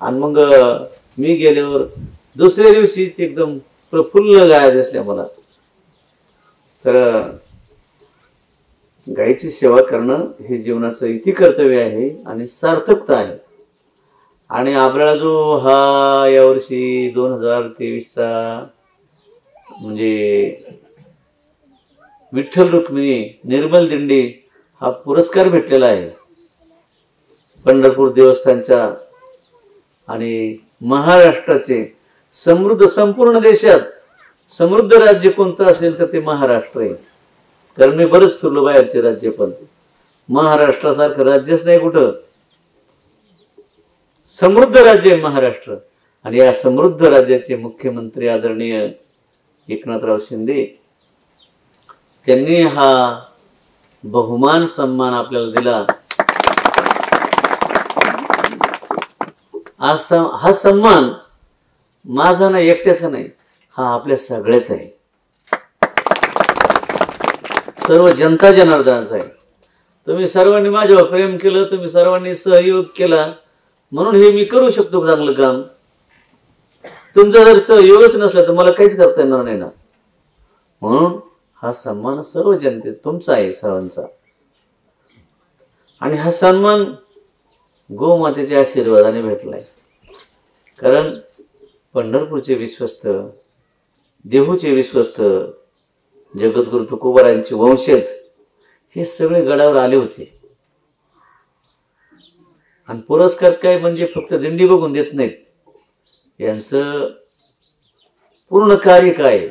आणि मग मी गेल्यावर दुसऱ्या दिवशीच एकदम प्रफुल्ल गाया दिसल्या मला. तर गायीची सेवा करणं हे जीवनाचं इति कर्तव्य आहे आणि सार्थकता आहे. आणि आपल्याला जो हा यावर्षी 2023चा म्हणजे विठ्ठल रुक्मिणी निर्मल दिंडी हा पुरस्कार भेटलेला आहे पंढरपूर देवस्थानच्या. आणि महाराष्ट्राचे समृद्ध, संपूर्ण देशात समृद्ध राज्य कोणतं असेल तर ते महाराष्ट्र आहे. कारण मी बरंच फिरलो बाहेरचे राज्य, पण महाराष्ट्रासारखं राज्यच नाही कुठं. समृद्ध राज्य आहे महाराष्ट्र. आणि या समृद्ध राज्याचे मुख्यमंत्री आदरणीय एकनाथराव शिंदे त्यांनी हा बहुमान सन्मान आपल्याला दिला. हा सन्मान माझा नाही, एकट्याचा नाही, हा आपल्या सगळ्याच आहे, सर्व जनता जनार्दनाचा आहे. तुम्ही सर्वांनी माझ्यावर प्रेम केलं, तुम्ही सर्वांनी सहयोग केला म्हणून हे मी करू शकतो चांगलं काम. तुमचा जर सहयोगच नसला तर मला काहीच करता येणार नाही ना. म्हणून हा सन्मान सर्व जनते तुमचा आहे, सर्वांचा. आणि हा सन्मान गोमातेच्या आशीर्वादाने भेटलाय. कारण पंढरपूरचे विश्वस्त, देहूचे विश्वस्त, जगद्गुरु तुकोबारायांचे वंशज हे सगळे गडावर आले होते. आणि पुरस्कार काय म्हणजे फक्त दिंडी बघून देत नाहीत, यांचं पूर्ण कार्य काय,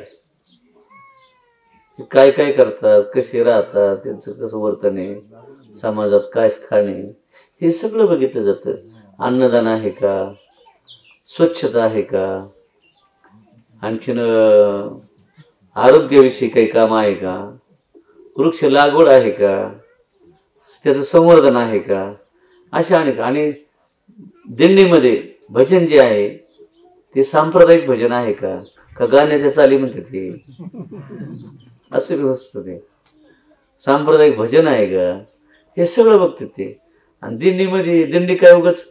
काय काय करतात, कसे राहतात, त्यांचं कसं वर्तन आहे, समाजात काय स्थान आहे, हे सगळं बघितलं जातं. अन्नदान आहे का, स्वच्छता आहे का, आणखीन आरोग्याविषयी काही काम आहे का, वृक्ष लागवड आहे का, त्याचं संवर्धन आहे का, अशा अनेक. आणि दिंडीमध्ये भजन जे आहे ते सांप्रदायिक भजन आहे का, का गाण्याच्या चाली म्हणते ते, असं व्यवस्थित ते सांप्रदायिक भजन आहे का, हे सगळं बघतात ते. आणि दिंडीमध्ये दिंडी काय उगाच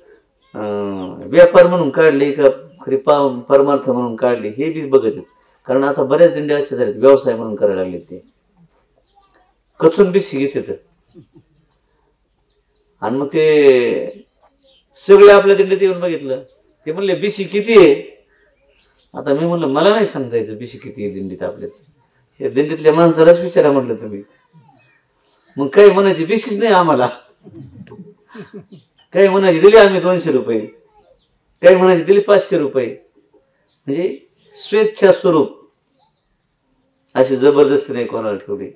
व्यापार म्हणून काढली का खरी परमार्थ म्हणून काढली हे बी बघत आहेत. कारण आता बऱ्याच दिंडी असे झालेत व्यवसाय म्हणून करायला लागले, ते कचून बी घेतात. आणि मग ते सगळे आपल्या दिंडीत येऊन बघितलं. ते म्हणले बीसी किती आहे. आता मी म्हणलं मला नाही सांगता यायचं बीसी किती आहे दिंडीत आपल्यात. हे दिंडीतल्या माणसालाच विचारा म्हटलं तुम्ही. मग काही म्हणायची बीसीच नाही आम्हाला. काही म्हणायची दिली आम्ही 200 रुपये, काही म्हणायची दिली 500 रुपये. म्हणजे स्वेच्छा स्वरूप, अशी जबरदस्ती नाही कोणाला ठेवली.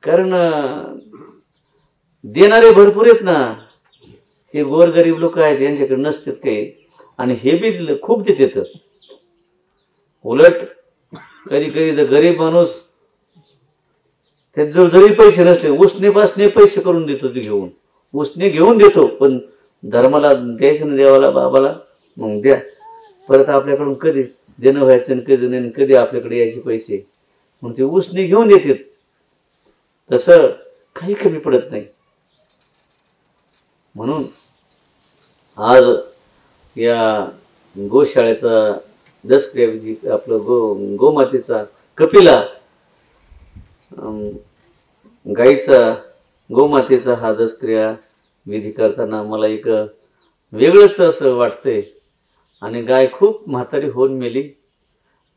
कारण देणारे भरपूर आहेत ना. हे गोरगरीब लोक आहेत, यांच्याकडे नसतात काही, आणि हे बी खूप देतात. उलट कधी कधी तर गरीब माणूस त्याजवळ जरी पैसे नसले, उसने पासने पैसे करून देतो. ते घेऊन उसने घेऊन देतो, पण धर्माला द्यायचं ना, देवाला बाबाला, मग द्या. परत आपल्याकडून कधी देणं व्हायचं आणि कधी नाही, कधी आपल्याकडे यायचे पैसे, मग ते उसने घेऊन देतात. तसं काही कमी पडत नाही. म्हणून आज या गोशाळेचा दसक्रिया विधी, आपलं गोमातेचा कपिला, गाईचा गोमातेचा हा दसक्रिया विधी करताना मला एक वेगळंच असं वाटतंय. आणि गाय खूप म्हातारी होऊन मेली.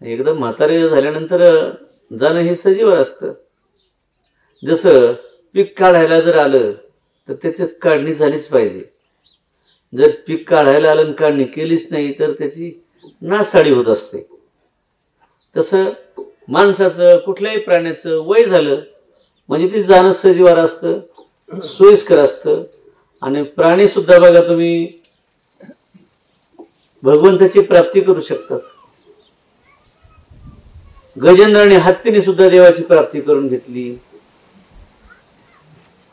एकदम म्हातारी झाल्यानंतर जाणं हे सजीवर असतं. जसं पीक काढायला जर आलं तर त्याची काढणी झालीच पाहिजे. जर पीक काढायला आलं आणि काढणी केलीच नाही तर त्याची नासाडी होत असते. तसं माणसाचं, कुठल्याही प्राण्याचं वय झालं म्हणजे ते जाणं सजीवार असतं, सोयीस्कर असतं. आणि प्राणी सुद्धा बघा तुम्ही भगवंताची प्राप्ती करू शकतात. गजेंद्राने हत्तीने सुद्धा देवाची प्राप्ती करून घेतली.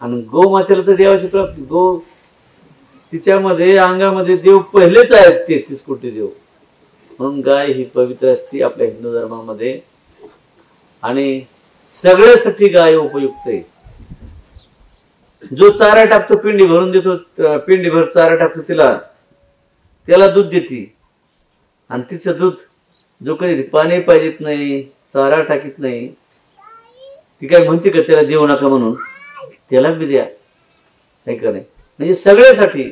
आणि गोमातेला तर देवाची प्राप्ती, तिच्यामध्ये अंगामध्ये देव पहिलेच आहेत, 33 कोटी देव. म्हणून गाय ही पवित्र असते आपल्या हिंदू धर्मामध्ये. आणि सगळ्यासाठी गाय उपयुक्त आहे. जो चारा टाकतो, पिंडी भरून देतो, पिंडीभर चारा टाकतो तिला, त्याला दूध देते. आणि तिचं दूध जो कधी पाणी पाहिजेत नाही, चारा टाकीत नाही, ती काय म्हणते का त्याला देऊ नका म्हणून, त्याला बी द्या, नाही का नाही. म्हणजे सगळ्यासाठी.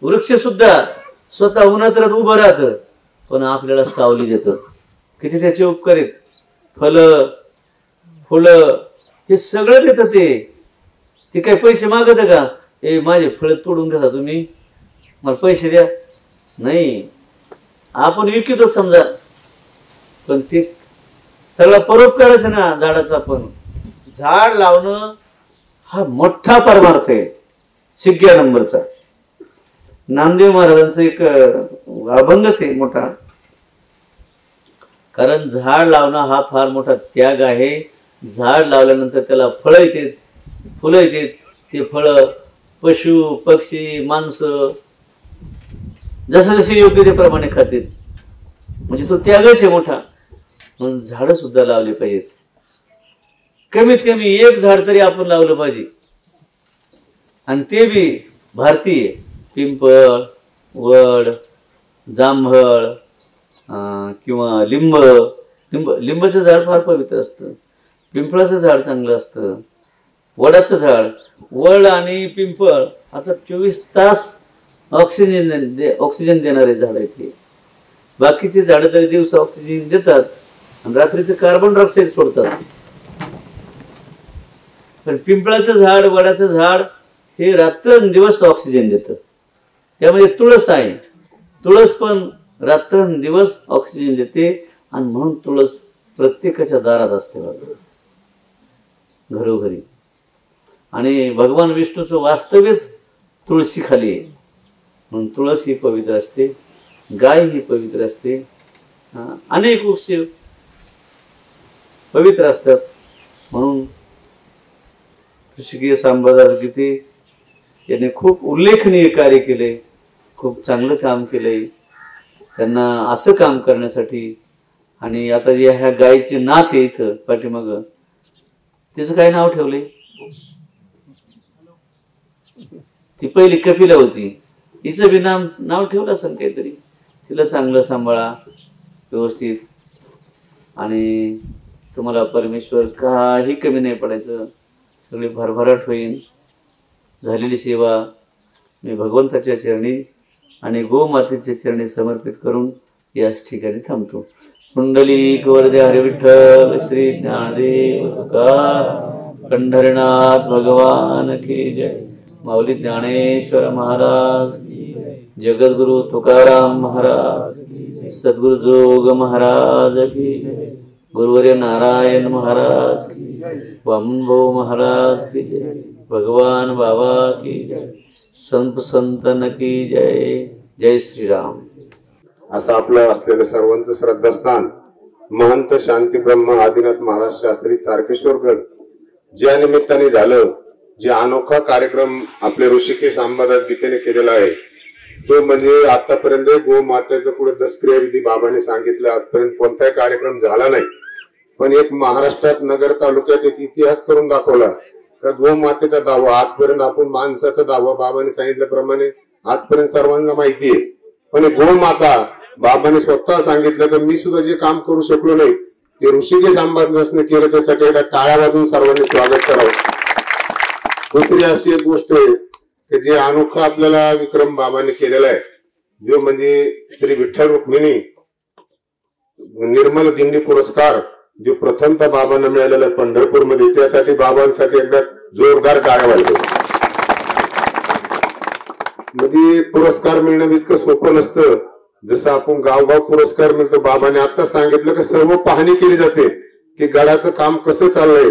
वृक्ष सुद्धा स्वतः उन्हात उभं राहतं पण आपल्याला सावली देतं. किती त्याचे उपकार आहेत. फलं फुलं हे सगळं देतं. ते काय पैसे मागत का, हे माझे फळ तोडून घेता तुम्ही, मला पैसे द्या, नाही. आपण विकतो समजा, पण ते सगळा परोपकारच आहे ना झाडाचा. पण झाड लावणं हा मोठा परमार्थ आहे, 6 नंबरचा. नामदेव महाराजांचं एक अभंगच आहे मोठा. कारण झाड लावणं हा फार मोठा त्याग आहे. झाड लावल्यानंतर त्याला फळं येतात, फुलं येतात. ते फळं पशु पक्षी माणसं जसं जसे योग्य ते प्रमाणे खातात. म्हणजे तो त्यागच आहे मोठा. म्हणून झाडं सुद्धा लावली पाहिजेत. कमीत कमी 1 झाड तरी आपण लावलं पाहिजे. आणि ते बी भारतीय. पिंपळ, वड, जांभळ किंवा लिंबाचं झाड फार पवित्र असतं. पिंपळाचं झाड चांगलं असतं. वडाचं झाड, वड आणि पिंपळ आता 24 तास ऑक्सिजन देणारे झाड आहेत. ते बाकीचे झाडं तरी दिवसा ऑक्सिजन देतात आणि रात्रीचं कार्बन डायऑक्साईड सोडतात. पण पिंपळाचं झाड, वडाचं झाड हे रात्रंदिवस ऑक्सिजन देतं. त्यामध्ये तुळस आहे. तुळस पण रात्रंदिवस ऑक्सिजन देते. आणि म्हणून तुळस प्रत्येकाच्या दारात असते बघा, घरोघरी. आणि भगवान विष्णूचं वास्तव्यच तुळशी खाली आहे. म्हणून तुळस ही पवित्र असते, गाय ही पवित्र असते. अनेक वृक्ष पवित्र असतात. म्हणून ऋषिकेश अंबादास गीते यांनी खूप उल्लेखनीय कार्य केले, खूप चांगलं काम केलंय. त्यांना असं काम करण्यासाठी. आणि आता जे ह्या गायीचे नाथ आहे इथं पाठीमाग, त्याचं काय नाव ठेवलंय? ती पहिली कपिला होती, हिचं बी नाव ठेवलं असं काहीतरी. तिला चांगलं सांभाळा व्यवस्थित. आणि तुम्हाला परमेश्वर काही कमी नाही पडायचं. सगळी भरभराट होईल. झालेली सेवा मी भगवंताच्या चरणी आणि गोमातेच्या चरणी समर्पित करून याच ठिकाणी थांबतो. कुंडलिक वरदे हरी विठ्ठल श्री ज्ञानदेव तुकाराम पंढरीनाथ भगवान की जय. माऊली ज्ञानेश्वर महाराज की जय. जगद्गुरु तुकाराम महाराज की जय. सद्गुरु जोग महाराज की जय. गुरुवर्य नारायण महाराज की जय. वामनभाऊ महाराज की जय. भगवान बाबा की जय. संत संतन की जय. जय श्रीराम. असं आपलं असलेलं सर्वांचं श्रद्धास्थान महंत शांती ब्रह्म आदिनाथ महाराज शास्त्री तारकेश्वरगड ज्या निमित्ताने झालं, जे अनोखा कार्यक्रम आपले ऋषिकेश अंबादास गीतेने केलेला आहे तो म्हणजे आतापर्यंत गोमातेचं पुढे दसक्रियाविधी बाबांनी सांगितलं. आजपर्यंत कोणताही कार्यक्रम झाला नाही, पण एक महाराष्ट्रात नगर तालुक्यात एक इतिहास करून दाखवला. तर गोमातेचा दावा आजपर्यंत आपण माणसाचा दावा बाबांनी सांगितल्याप्रमाणे आजपर्यंत सर्वांना माहिती आहे, पण गोमाता बाबांनी स्वतः सांगितलं की मी सुद्धा जे काम करू शकलो नाही ते ऋषिकेश अंबादासने केलं. त्यासाठी एकदा टाळ्या वाजवून सर्वांनी स्वागत करावं. दुसरी अशी एक गोष्ट आहे की जे अनोखा आपल्याला विक्रम बाबांनी केलेला आहे, जो म्हणजे श्री विठ्ठल रुक्मिणी निर्मल दिंडी पुरस्कार जो प्रथमतः बाबांना मिळालेला आहे पंढरपूरमध्ये, त्यासाठी बाबांसाठी एकदा जोरदार टाळ्या वाजवतो. म्हणजे पुरस्कार मिळणं इतकं सोपं नसतं. जसं आपण गावगाव पुरस्कार मिळतो, बाबांनी आता सांगितलं की सर्व पाहणी केली जाते की गडाचं काम कसं चाललंय,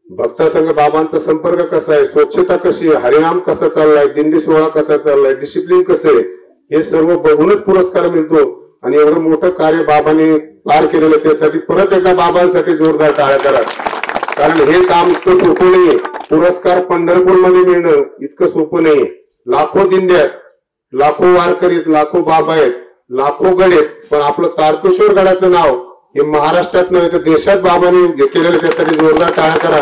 भक्तासंघ बाबांचा संपर्क कसा आहे, स्वच्छता कशी आहे, हरिनाम कसा चाललाय, दिंडी सोहळा कसा चाललाय, डिसिप्लिन कसं आहे, हे सर्व बघूनच पुरस्कार मिळतो. आणि एवढं मोठं कार्य बाबांनी पार केलेलं, त्यासाठी परत एकदा बाबांसाठी जोरदार टाळ्या करा. कारण हे काम इतकं सोपं नाहीये. पुरस्कार पंढरपूरमध्ये मिळणं इतकं सोपं नाहीये. लाखो दिंड्या आहेत, लाखो वारकरी आहेत, लाखो बाबा आहेत, लाखो गड आहेत, पण आपलं तारकेश्वर गडाचं नाव हे महाराष्ट्रात नव्हे तर देशात बाबांनी केलेलं, त्यासाठी जोरदार टाळ्या करा.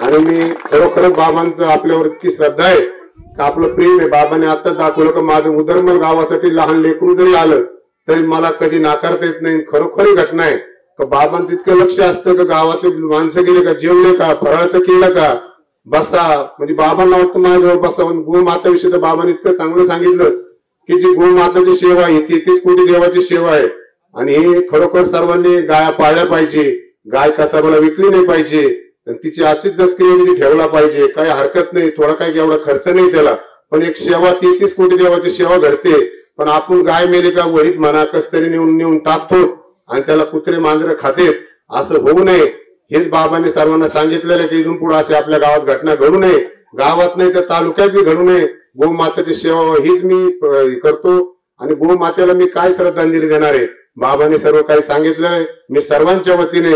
आणि मी खरोखर बाबांचं आपल्यावर इतकी श्रद्धा आहे का आपलं प्रेम आहे. बाबांनी आता दाखवलं का माझं उदरमल गावासाठी लहान लेकरू जरी आलं तरी मला कधी नाकारता येत नाही. खरोखरी घटना आहे का बाबांचं इतकं लक्ष असतं का गावातील माणसं गेले का, जेवले का, फराळाचं केलं का, बसा, म्हणजे बाबांना वाटतं माझ्याजवळ बसा. पण गोमाताविषयी तर बाबांनी इतकं चांगलं सांगितलं की जी गोमाताची सेवा आहे ती 33 कोटी देवाची सेवा आहे. आणि हे खरोखर सर्वांनी गाया पाळल्या पाहिजे. गाय कसाबाला विकली नाही पाहिजे, तिची अशीच दसक्रियाविधी ठेवला पाहिजे. काही हरकत नाही, थोडा काही एवढा खर्च नाही त्याला, पण एक सेवा 33 कोटी देवाची सेवा घडते. पण आपण गाय मेली का वडीत म्हणा कस तरी नेऊन टाकतो आणि त्याला कुत्रे मांजरे खातेत. असं होऊ नये हेच बाबांनी सर्वांना सांगितलेलं की इथून पुढे असे आपल्या गावात घटना घडू नये, गावात नाही तर तालुक्यात बी घडू नये. गोमातेची सेवा हीच मी करतो. आणि गोमातेला मी काय श्रद्धांजली देणार आहे, बाबांनी सर्व काही सांगितलेलं आहे. मी सर्वांच्या वतीने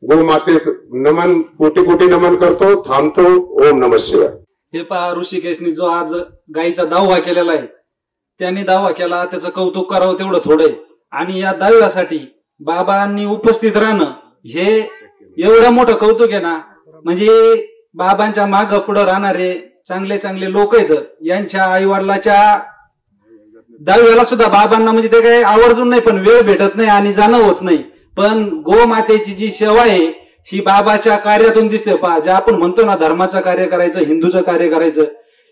गोमातेस नमन, कोटी कोटी नमन करतो. थांबतो. ओम नमः शिवाय. हे पहा, ऋषिकेशनी जो आज गायीचा दावा केलेला आहे, त्यांनी दावा केला, त्याचं कौतुक करावं तेवढं थोडं आहे. आणि या दाव्यासाठी बाबांनी उपस्थित राहणं हे एवढं मोठं कौतुक आहे ना. म्हणजे बाबांच्या माग पुढे राहणारे चांगले चांगले लोक आहेत, यांच्या आई वडिलाच्या दाव्याला सुद्धा बाबांना म्हणजे ते काही आवर्जून नाही, पण वेळ भेटत नाही आणि जाणं होत नाही. पण गोमातेची जी सेवा आहे ही बाबाच्या कार्यातून दिसते. पहा, जे आपण म्हणतो ना धर्माचं कार्य करायचं, हिंदूचं कार्य करायचं,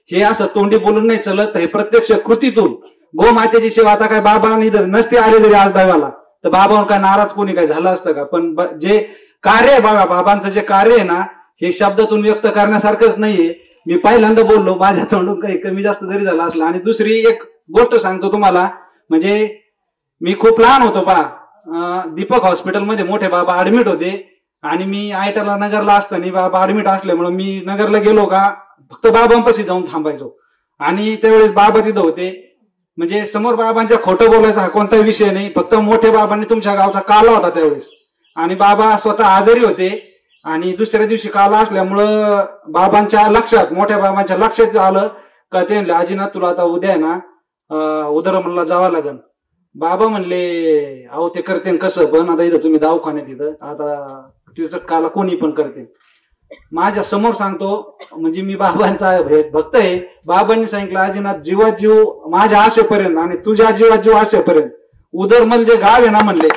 हे असं तोंडी बोलून नाही चलत. हे प्रत्यक्ष कृतीतून गोमातेची सेवा. आता काय बाबांनी जर नसते आले जरी आज दाव्याला तर बाबांवर काय नाराज कोणी काय झालं असतं का? पण जे कार्य आहे बाबांचं जे कार्य आहे ना, हे शब्दातून व्यक्त करण्यासारखंच नाहीये. मी पहिल्यांदा बोललो, माझ्या तोंडून काही कमी जास्त जरी झाला असला. आणि दुसरी एक गोष्ट सांगतो तुम्हाला, म्हणजे मी खूप लहान होतो पहा, दीपक हॉस्पिटलमध्ये मोठे बाबा ऍडमिट होते आणि मी आयटाला नगरला असताना बाबा ऍडमिट असल्यामुळे मी नगरला गेलो का फक्त बाबांपाशी जाऊन थांबायचो. आणि त्यावेळेस बाबा तिथं होते. म्हणजे समोर बाबांच्या खोटं बोलायचा हा कोणताही विषय नाही, फक्त मोठ्या बाबांनी तुमच्या गावचा काला होता त्यावेळेस आणि बाबा स्वतः आजारी होते. आणि दुसऱ्या दिवशी काला असल्यामुळं बाबांच्या लक्षात, मोठ्या बाबांच्या लक्षात आलं का ते म्हणले, आजीनाथ तुला आता उद्या आहे ना उदरमलला जावं लागेल. बाबा म्हणले, अहो ते करते कसं, पण आता इथं तुम्ही दवाखान्यात इथं आता तिचं काला कोणी पण करते. माझ्या समोर सांगतो, म्हणजे मी बाबांचा भक्त आहे. बाबांनी सांगितलं, आजीनाथ जीवात जीव माझ्या आशेपर्यंत आणि तुझ्या जीवात जीव आशेपर्यंत उदरमल जे गाव आहे ना म्हणले,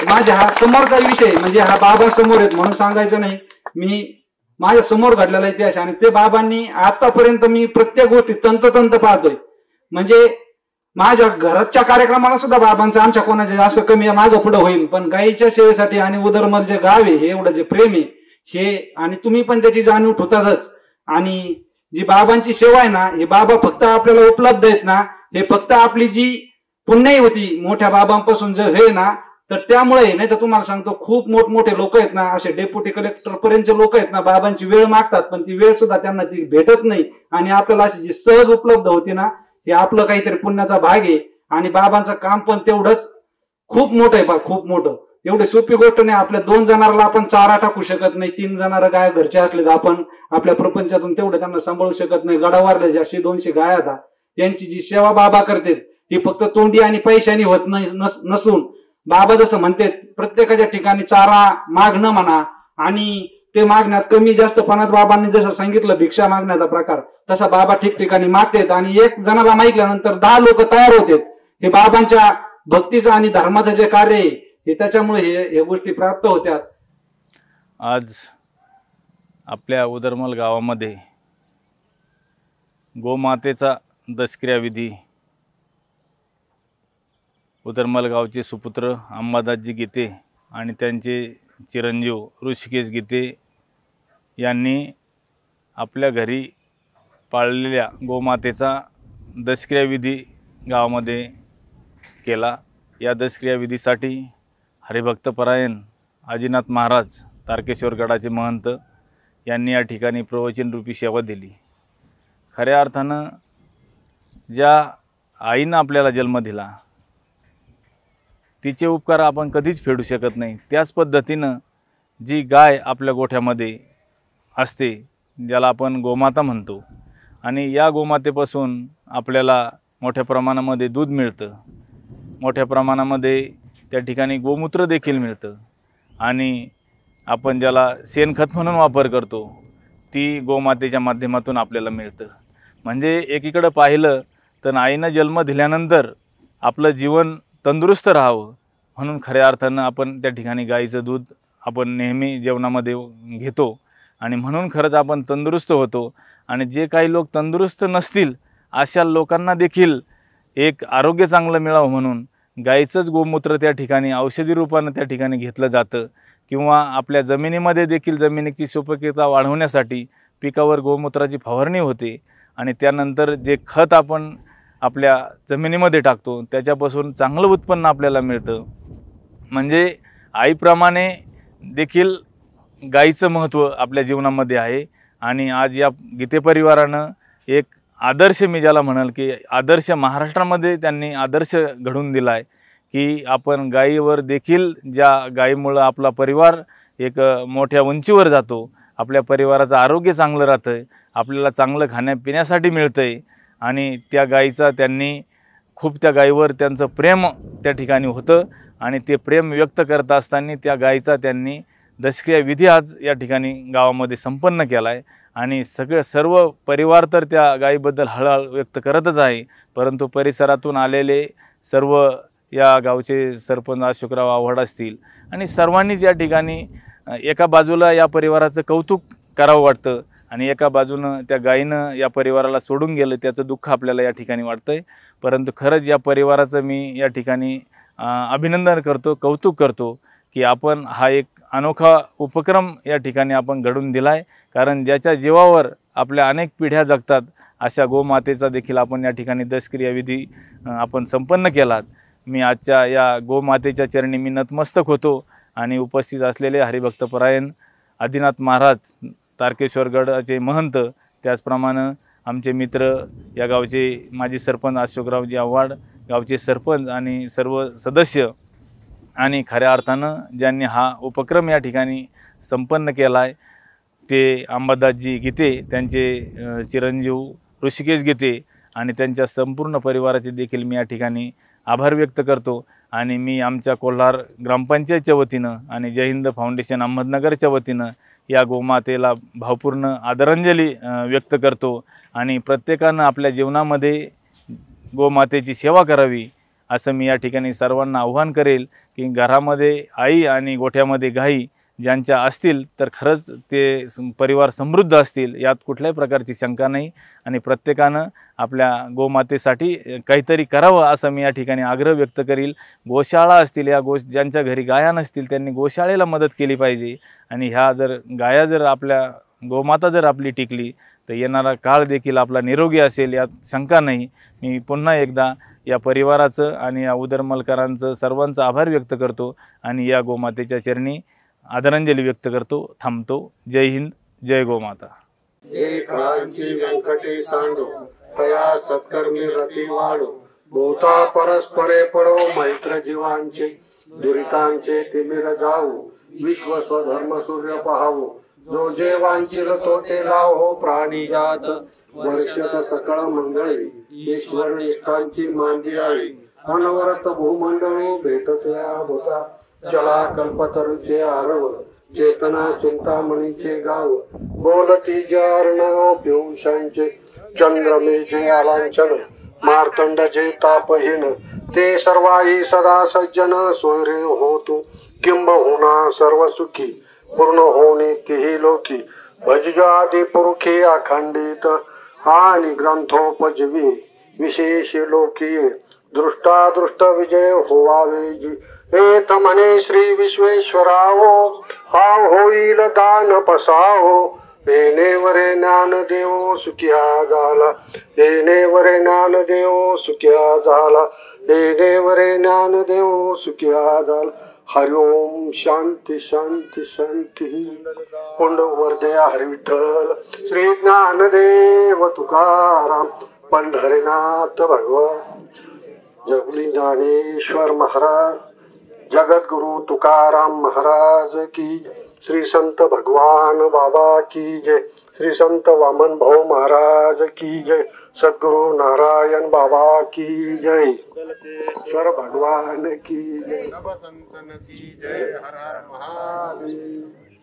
माझ्या हा समोरचा विषय, म्हणजे हा बाबा समोर आहेत म्हणून सांगायचं नाही, मी माझ्या समोर घडलेला इतिहास. आणि ते बाबांनी आतापर्यंत मी प्रत्येक गोष्टी तंतोतंत पाहतोय. म्हणजे माझ्या घराच्या कार्यक्रमाला सुद्धा बाबांचं आमच्या कोणाचे असं कमी मागं पुढं होईल, पण गायीच्या सेवेसाठी आणि उदरमल जे गाव आहे हे एवढं जे प्रेम आहे हे, आणि तुम्ही पण त्याची जाणीव ठेवतातच. आणि जी बाबांची सेवा आहे ना, हे बाबा फक्त आपल्याला उपलब्ध आहेत ना, हे फक्त आपली जी पुण्याई होती मोठ्या बाबांपासून जे हे ना, तर त्यामुळे नाही तर तुम्हाला सांगतो खूप मोठमोठे लोक आहेत ना, असे डेप्युटी कलेक्टर पर्यंतचे लोक आहेत ना, बाबांची वेळ मागतात पण ती वेळ सुद्धा त्यांना ती भेटत नाही. आणि आपल्याला अशी जी सहज उपलब्ध होती ना, हे आपलं काहीतरी पुण्याचा भाग आहे. आणि बाबांचं काम पण तेवढंच खूप मोठं आहे, खूप मोठं. एवढी सोपी गोष्ट नाही. आपल्या 2 जणांना आपण चारा टाकू शकत नाही, 3 जणांना गाय घरचे असले तर आपण आपल्या प्रपंचातून तेवढं त्यांना सांभाळू शकत नाही. गडावारले जे 100-200 गाय आता यांची जी सेवा बाबा करतात ही फक्त तोंडी आणि पैशानी होत नाही नसून, बाबा जसं म्हणते प्रत्येकाच्या ठिकाणी चारा मागणं म्हणा, आणि ते मागण्यात कमी जास्तपणात बाबांनी जसं सांगितलं भिक्षा मागण्याचा प्रकार, तसा बाबा ठिकठिकाणी मागतात. आणि 1 जणाला मागितल्यानंतर 10 लोक तयार होतात. हे बाबांच्या भक्तीचं आणि धर्माचं जे कार्य आहे हे त्याच्यामुळे हे गोष्टी प्राप्त होत्यात. आज आपल्या उदरमल गावामध्ये गोमातेचा दशक्रिया विधी उदरमल गावचे सुपुत्र अंबादासजी गीते आणि त्यांचे चिरंजीव ऋषिकेश गीते यांनी आपल्या घरी पाळलेल्या गोमातेचा दशक्रिया विधी गावामध्ये केला. या दशक्रिया विधीसाठी हरिभक्तपरायण आजीनाथ महाराज तारकेश्वर गडाचे महंत यांनी या ठिकाणी प्रवचनरूपी सेवा दिली. खऱ्या अर्थानं ज्या आईनं आपल्याला जन्म दिला तिचे उपकार आपण कधीच फेडू शकत नाही. त्याच पद्धतीनं जी गाय आपल्या गोठ्यामध्ये असते ज्याला आपण गोमाता म्हणतो, आणि या गोमातेपासून आपल्याला मोठ्या प्रमाणामध्ये दूध मिळतं, मोठ्या प्रमाणामध्ये त्या ठिकाणी गोमूत्र देखील मिळतं, आणि आपण ज्याला शेणखत म्हणून वापर करतो ती गोमातेच्या माध्यमातून आपल्याला मिळतं. म्हणजे एकीकडं पाहिलं तर आईनं जन्म दिल्यानंतर आपलं जीवन तंदुरुस्त राहावं म्हणून खऱ्या अर्थानं आपण त्या ठिकाणी गाईचं दूध आपण नेहमी जेवणामध्ये घेतो, आणि म्हणून खरंच आपण तंदुरुस्त होतो. आणि जे काही लोक तंदुरुस्त नसतील अशा लोकांना देखील एक आरोग्य चांगलं मिळावं म्हणून गाईचंच गोमूत्र त्या ठिकाणी औषधी रूपानं त्या ठिकाणी घेतलं जातं. किंवा आपल्या जमिनीमध्ये देखील जमिनीची सुपीकता वाढवण्यासाठी पिकावर गोमूत्राची फवारणी होते, आणि त्यानंतर जे खत आपण आपल्या जमिनीमध्ये टाकतो त्याच्यापासून चांगलं उत्पन्न आपल्याला मिळतं. म्हणजे आईप्रमाणे देखील गाईचं महत्त्व आपल्या जीवनामध्ये आहे. आणि आज या गीते परिवारानं एक आदर्श, मी ज्याला म्हणाल की आदर्श महाराष्ट्रामध्ये त्यांनी आदर्श घडवून दिला आहे की आपण गाईवर देखील, ज्या गाईमुळं आपला परिवार एक मोठ्या उंचीवर जातो, आपल्या परिवाराचं आरोग्य चांगलं राहतं आहे, आपल्याला चांगलं खाण्यापिण्यासाठी मिळतं आहे, आणि त्या गाईचा त्यांनी खूप त्या गाईवर त्यांचं प्रेम त्या ठिकाणी होतं, आणि ते प्रेम व्यक्त करत असताना त्या गाईचा त्यांनी दशक्रिया विधी आज या ठिकाणी गावामध्ये संपन्न केला आहे. आणि सर्व परिवार तर त्या गाईबद्दल हळहळ व्यक्त करतच आहे, परंतु परिसरातून आलेले सर्व या गावचे सरपंच अशोकराव आव्हाड असतील, आणि सर्वांनीच या ठिकाणी एका बाजूला या परिवाराचं कौतुक करावं वाटतं, आणि एका बाजूनं त्या गायीनं या परिवाराला सोडून गेलं त्याचं दुःख आपल्याला या ठिकाणी वाटतं आहे. परंतु खरंच या परिवाराचं मी या ठिकाणी अभिनंदन करतो, कौतुक करतो की आपण हा एक अनोखा उपक्रम या ठिकाणी आपण घडवून दिला आहे. कारण ज्याच्या जीवावर आपल्या अनेक पिढ्या जगतात अशा गोमातेचा देखील आपण या ठिकाणी दशक्रिया विधी आपण संपन्न केलात. मी आजच्या या गोमातेच्या चरणी मी नतमस्तक होतो, आणि उपस्थित असलेले हरिभक्तपरायण आदिनाथ महाराज तारकेश्वरगडाचे महंत, त्याचप्रमाणे आमचे मित्र या गावचे माजी सरपंच अशोकरावजी आव्हाड, गावचे सरपंच आणि सर्व सदस्य, आणि खऱ्या अर्थानं ज्यांनी हा उपक्रम या ठिकाणी संपन्न केला आहे ते अंबादासजी गीते, त्यांचे चिरंजीव ऋषिकेश गीते आणि त्यांच्या संपूर्ण परिवाराचे देखील मी या ठिकाणी आभार व्यक्त करतो. आणि मी आमच्या कोल्हार ग्रामपंचायतच्या वतीनं आणि जय हिंद फाउंडेशन अहमदनगरच्या वतीनं या गोमातेला भावपूर्ण आदरांजली व्यक्त करतो. आणि प्रत्येकानं आपल्या जीवनामध्ये गोमातेची सेवा करावी असं मी या ठिकाणी सर्वांना आव्हान करेल की घरामध्ये आई आणि गोठ्यामध्ये गाई ज्यांच्या असतील तर खरंच ते परिवार समृद्ध असतील, यात कुठल्याही प्रकारची शंका नाही. आणि प्रत्येकानं आपल्या गोमातेसाठी काहीतरी करावं असं मी या ठिकाणी आग्रह व्यक्त करील. गोशाळा असतील, ज्यांच्या घरी गाया नसतील त्यांनी गोशाळेला मदत केली पाहिजे. आणि ह्या जर गाया जर आपल्या गोमाता जर आपली टिकली तर येणारा काळ देखील आपला निरोगी असेल, यात शंका नाही. मी पुन्हा एकदा या परिवाराचं आणि या उदरमलकरांचं सर्वांचं आभार व्यक्त करतो आणि या गोमातेच्या चरणी आदरांजली व्यक्त करतो. थांबतो. जय हिंद, जय गोमाता. जे काळांची व्यंकटे सांडो तया सत्कर्मी रती वाढो. भोवता परस्परे पडो मैत्र जीवांचे दुरितांचे तिमिर जाऊ. विश्व स्वधर्म सूर्य पहावो जो जे वांचिल तो ते लावो. प्राणी जात वर्षत सकळ मंगळे ईश्वर निष्ठांची मांदी आळी. अनवरत भूमंडळी भेटत्या होता चला कल्पतरूचे आरव. चेतना चिंतामणीचे गाव बोलती जार्ण पियुषांचे. चंद्रमेचे आलांचन मार्तंड जे तापहीन ते सर्वाई सदा सज्जन. सोयरे होतो किंबहुना सर्व सुखी पूर्ण होणे तिही लोकी. भजजादी पुरुषी अखंडित आणि ग्रंथोपजीवी विशेष लोकीये. दृष्टादृष्ट विजय होवावे जी एत म्हणे श्री विश्वेश्वरावो. हा होईल दान पसावो. येणेवरे ज्ञान देवो सुखिया झाला. येणेवरे ज्ञान देवो सुखिया झाला. येणेवरे ज्ञान देवो सुखिया झाला. हरि ओम. शांती शांती शांती. पुंड वर्धया हरी विठ्ठल. श्री ज्ञानदेव तुकाराम पंढरीनाथ भगवान जगली ज्ञानेश्वर महाराज. जगद्गुरु तुकाराम महाराज की. श्री संत भगवान बाबा की जय. श्री संत वामन भाऊ महाराज की जय. सद्गुरु नारायण बाबा की जय. ईश्वर भगवान की जय. संतन की जय. हर हर महादेव.